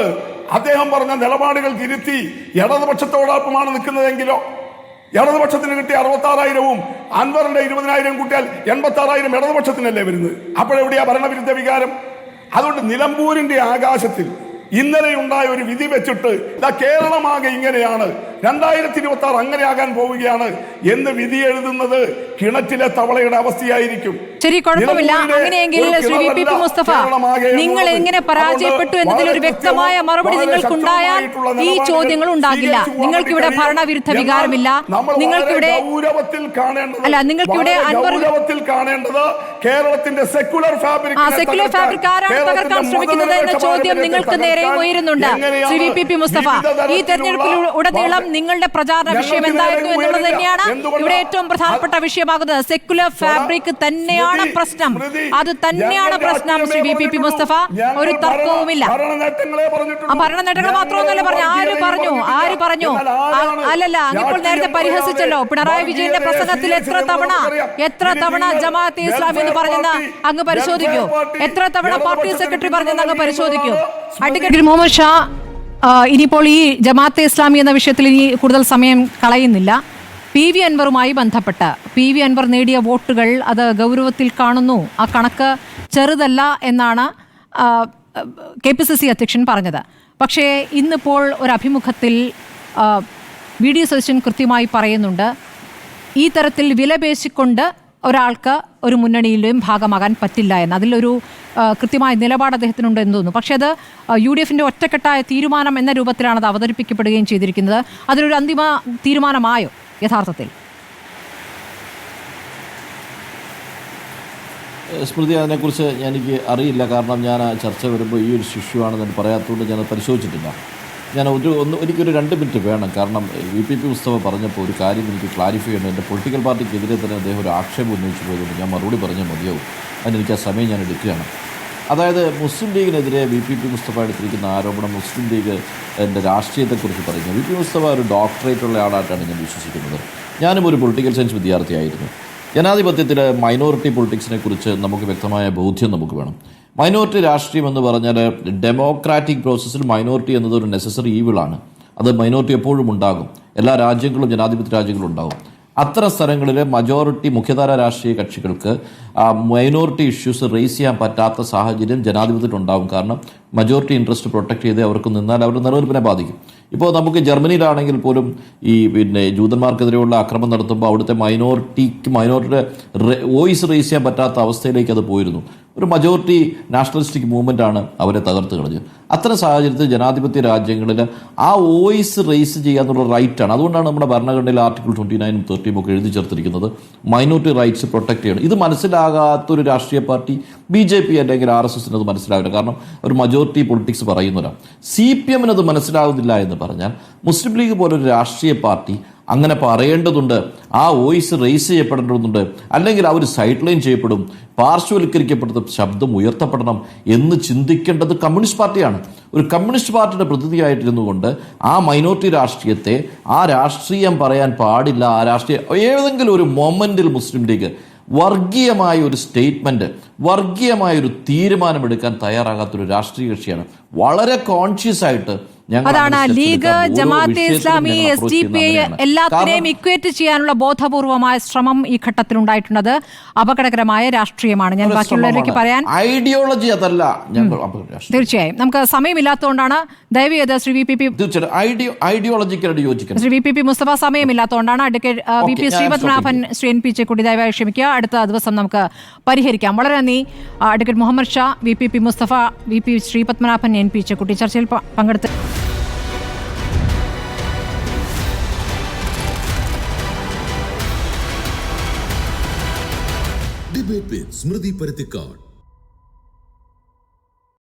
അദ്ദേഹം പറഞ്ഞ നിലപാടുകൾ തിരുത്തി ഇടതുപക്ഷത്തോടൊപ്പമാണ് നിൽക്കുന്നതെങ്കിലോ, ഇടതുപക്ഷത്തിന് കിട്ടിയ 66,000-ഉം അൻവറിന്റെ 20,000 കൂട്ടിയാൽ 86,000 ഇടതുപക്ഷത്തിനല്ലേ വരുന്നത്. അപ്പോഴെവിടെയാ ഭരണവിരുദ്ധ വികാരം? അതുകൊണ്ട് നിലമ്പൂരിന്റെ ആകാശത്തിൽ ഇന്നലെ ഉണ്ടായ ഒരു വിധി വെച്ചിട്ട് കേരളമാകെ ഇങ്ങനെയാണ്, 2026 അങ്ങനെയാകാൻ പോവുകയാണ് എന്ന് വിധി എഴുതുന്നത് കിണറ്റിലെ തവളയുടെ അവസ്ഥയായിരിക്കും. ശരി, കുഴപ്പമില്ല. അങ്ങനെയെങ്കിൽ ശ്രീ VP മുസ്തഫ, നിങ്ങൾ എങ്ങനെ പരാജയപ്പെട്ടു എന്നതിലൊരു വ്യക്തമായ മറുപടി നിങ്ങൾക്കുണ്ടായാൽ ഈ ചോദ്യങ്ങൾ ഉണ്ടാകില്ല. നിങ്ങൾക്കിവിടെ ഭരണവിരുദ്ധ വികാരമില്ല. നിങ്ങൾക്കിവിടെ ഗൗരവത്തിൽ കാണേണ്ടത് കേരളത്തിന്റെ സെക്യുലർ ഫാബ്രിക് ആരാണ് തകർക്കാൻ ശ്രമിക്കുന്നത് എന്ന ചോദ്യം നിങ്ങൾക്ക് നേരെ ഉയരുന്നുണ്ട്. ശ്രീ VP മുസ്തഫ, ഈ തെരഞ്ഞെടുപ്പിൽ ഉടനീളം നിങ്ങളുടെ പ്രചാരണ വിഷയം എന്തായിരുന്നു എന്നുള്ളത് തന്നെയാണ് ഇവിടെ ഏറ്റവും പ്രധാനപ്പെട്ട വിഷയമാകുന്നത്. സെക്യുലർ ഫാബ്രിക് തന്നെയാണ് പ്രശ്നം, അത് തന്നെയാണ് പ്രശ്നം. ശ്രീ VP മുസ്തഫ, ഒരു തർക്കവുമില്ല. ആ ഭരണ നേട്ടങ്ങൾ മാത്രമൊന്നുമല്ല പറഞ്ഞു. ആര് പറഞ്ഞു? അല്ലല്ല, ഇപ്പോൾ നേരത്തെ പരിഹസിച്ചല്ലോ. പിണറായി വിജയന്റെ പ്രസംഗത്തിൽ എത്ര തവണ ജമാഅത്തെ ഇസ്ലാമി എന്ന് പറഞ്ഞെന്ന് അങ്ങ് പരിശോധിക്കൂ. എത്ര തവണ പാർട്ടി സെക്രട്ടറി പറഞ്ഞെന്ന് അങ്ങ് പരിശോധിക്കൂ. അഡ്വക്കേറ്റ് മുഹമ്മദ് ഷാ, ഇനിയിപ്പോൾ ഈ ജമാഅത്തെ ഇസ്ലാമി എന്ന വിഷയത്തിൽ ഇനി കൂടുതൽ സമയം കളയുന്നില്ല. PV അൻവറുമായി ബന്ധപ്പെട്ട് PV അൻവർ നേടിയ വോട്ടുകൾ അത് ഗൗരവത്തിൽ കാണുന്നു, ആ കണക്ക് ചെറുതല്ല എന്നാണ് KPCC അധ്യക്ഷൻ പറഞ്ഞത്. പക്ഷേ ഇന്നിപ്പോൾ ഒരു അഭിമുഖത്തിൽ VD സതീശൻ കൃത്യമായി പറയുന്നുണ്ട്, ഈ തരത്തിൽ വിലപേശിക്കൊണ്ട് ഒരാൾക്ക് ഒരു മുന്നണിയിലും ഭാഗമാകാൻ പറ്റില്ല എന്ന്. അതിലൊരു കൃത്യമായ നിലപാട് അദ്ദേഹത്തിനുണ്ട് എന്ന് തോന്നുന്നു. പക്ഷേ അത് UDFന്റെ ഒറ്റക്കെട്ടായ തീരുമാനം എന്ന രൂപത്തിലാണ് അത് അവതരിപ്പിക്കപ്പെടുകയും ചെയ്തിരിക്കുന്നത്. അതിലൊരു അന്തിമ തീരുമാനമായോ യഥാർത്ഥത്തിൽ? സ്മൃതി, അതിനെക്കുറിച്ച് എനിക്ക് അറിയില്ല. കാരണം ഞാൻ ആ ചർച്ച വരുമ്പോൾ ഈ ഒരു ഇഷ്യൂ ആണെന്ന് പറയാത്തതുകൊണ്ട് ഞാൻ പരിശോധിച്ചിട്ടില്ല. ഞാൻ എനിക്കൊരു 2 മിനിറ്റ് വേണം. കാരണം VP മുസ്തഫ പറഞ്ഞപ്പോൾ ഒരു കാര്യം എനിക്ക് ക്ലാരിഫൈ ചെയ്യണം. എൻ്റെ പൊളിറ്റിക്കൽ പാർട്ടിക്കെതിരെ തന്നെ അദ്ദേഹം ഒരു ആക്ഷേപം ഉന്നയിച്ചു പോയതുകൊണ്ട് ഞാൻ മറുപടി പറഞ്ഞാൽ മതിയാവും. അതിനെനിക്ക് ആ സമയം ഞാൻ എടുക്കുകയാണ്. അതായത് മുസ്ലിം ലീഗിനെതിരെ VP മുസ്തഫ എടുത്തിരിക്കുന്ന ആരോപണം മുസ്ലിം ലീഗ് എൻ്റെ രാഷ്ട്രീയത്തെക്കുറിച്ച് പറയുന്നു. VP മുസ്തഫ ഒരു ഡോക്ടറേറ്റ് ഉള്ള ആളായിട്ടാണ് ഞാൻ വിശ്വസിക്കുന്നത്. ഞാനും ഒരു പൊളിറ്റിക്കൽ സയൻസ് വിദ്യാർത്ഥിയായിരുന്നു. ജനാധിപത്യത്തിൽ മൈനോറിറ്റി പൊളിറ്റിക്സിനെ കുറിച്ച് നമുക്ക് വ്യക്തമായ ബോധ്യം നമുക്ക് വേണം. മൈനോറിറ്റി രാഷ്ട്രീയം എന്ന് പറഞ്ഞാൽ ഡെമോക്രാറ്റിക് പ്രോസസ്സിൽ മൈനോറിറ്റി എന്നത് ഒരു നെസസറി ഈവിളാണ്. അത് മൈനോറിറ്റി എപ്പോഴും ഉണ്ടാകും. എല്ലാ രാജ്യങ്ങളും ജനാധിപത്യ രാജ്യങ്ങളും ഉണ്ടാകും. അത്തരം സ്ഥലങ്ങളിൽ മജോറിറ്റി മുഖ്യധാര രാഷ്ട്രീയ കക്ഷികൾക്ക് മൈനോറിറ്റി ഇഷ്യൂസ് റേസ് ചെയ്യാൻ പറ്റാത്ത സാഹചര്യം ജനാധിപത്യത്തിൽ ഉണ്ടാകും. കാരണം മജോറിറ്റി ഇൻട്രസ്റ്റ് പ്രൊട്ടക്ട് ചെയ്ത് അവർക്ക് നിന്നാൽ അവരുടെ നിലനിൽപ്പിനെ ബാധിക്കും. ഇപ്പോൾ നമുക്ക് ജർമ്മനിയിലാണെങ്കിൽ പോലും ഈ ജൂതന്മാർക്കെതിരെയുള്ള ആക്രമണം നടത്തുമ്പോൾ അവിടുത്തെ മൈനോറിറ്റിയുടെ വോയിസ് റേസ് ചെയ്യാൻ പറ്റാത്ത അവസ്ഥയിലേക്ക് അത് പോയിരുന്നു. ഒരു മജോറിറ്റി നാഷണലിസ്റ്റിക് മൂവ്മെൻ്റ് ആണ് അവരെ തകർത്ത് കളഞ്ഞത്. അത്തരം സാഹചര്യത്തിൽ ജനാധിപത്യ രാജ്യങ്ങളിൽ ആ വോയിസ് റേസ് ചെയ്യാന്നുള്ള റൈറ്റാണ്. അതുകൊണ്ടാണ് നമ്മുടെ ഭരണഘടനയിൽ ആർട്ടിക്കിൾ 29 30 ഒക്കെ എഴുതി ചേർത്തിരിക്കുന്നത് മൈനോറിറ്റി റൈറ്റ്സ് പ്രൊട്ടക്ട് ചെയ്യണം. ഇത് മനസ്സിലാകാത്തൊരു രാഷ്ട്രീയ പാർട്ടി BJP അല്ലെങ്കിൽ RSSന് അത് മനസ്സിലാകില്ല. കാരണം ഒരു മജോറിറ്റി പൊളിറ്റിക്സ് പറയുന്നവരാണ്. CPM അത് മനസ്സിലാകുന്നില്ല എന്ന് പറഞ്ഞാൽ മുസ്ലിം ലീഗ് പോലൊരു രാഷ്ട്രീയ പാർട്ടി അങ്ങനെ പറയേണ്ടതുണ്ട്. ആ വോയിസ് റേസ് ചെയ്യപ്പെടേണ്ടതുണ്ട്. അല്ലെങ്കിൽ അവർ സൈഡ് ലൈൻ ചെയ്യപ്പെടും, പാർശ്വവൽക്കരിക്കപ്പെടുന്ന ശബ്ദം ഉയർത്തപ്പെടണം എന്ന് ചിന്തിക്കേണ്ടത് കമ്മ്യൂണിസ്റ്റ് പാർട്ടിയാണ്. ഒരു കമ്മ്യൂണിസ്റ്റ് പാർട്ടിയുടെ പ്രതിനിധിയായിട്ടിരുന്നു കൊണ്ട് ആ മൈനോറിറ്റി രാഷ്ട്രീയത്തെ ആ രാഷ്ട്രീയം പറയാൻ പാടില്ല. ആ രാഷ്ട്രീയ ഏതെങ്കിലും ഒരു മൊമെന്റിൽ മുസ്ലിം ലീഗ് വർഗീയമായ ഒരു സ്റ്റേറ്റ്മെന്റ്, വർഗീയമായ ഒരു തീരുമാനമെടുക്കാൻ തയ്യാറാകാത്തൊരു രാഷ്ട്രീയ കക്ഷിയാണ്. വളരെ കോൺഷ്യസ് ആയിട്ട് അതാണ് ലീഗ്, ജമാഅത്തെ ഇസ്ലാമി, SDPI എല്ലാത്തിനെയും ഇക്വേറ്റ് ചെയ്യാനുള്ള ബോധപൂർവമായ ശ്രമം ഈ ഘട്ടത്തിൽ ഉണ്ടായിട്ടുള്ളത് അപകടകരമായ രാഷ്ട്രീയമാണ്. ഞാൻ ബാക്കിയുള്ളവരിലേക്ക് പറയാൻ ഐഡിയോളജി അതല്ല. തീർച്ചയായും നമുക്ക് സമയമില്ലാത്തതുകൊണ്ടാണ് ദയവ് ചെയ്ത് ശ്രീ VP മുസ്തഫ സമയമില്ലാത്തതുകൊണ്ടാണ്. Advocate VP Sreepadmanabhan, Shri NP Chekkutty ദയവായി ക്ഷമിക്കുക. അടുത്ത ദിവസം നമുക്ക് പരിഹരിക്കാം. വളരെ നന്ദി advocate Muhammad Shah, VP Mustafa, VP Sreepadmanabhan, NP Chekkutty ചർച്ചയിൽ പങ്കെടുത്ത്. Debate with Smruthy Paruthikad.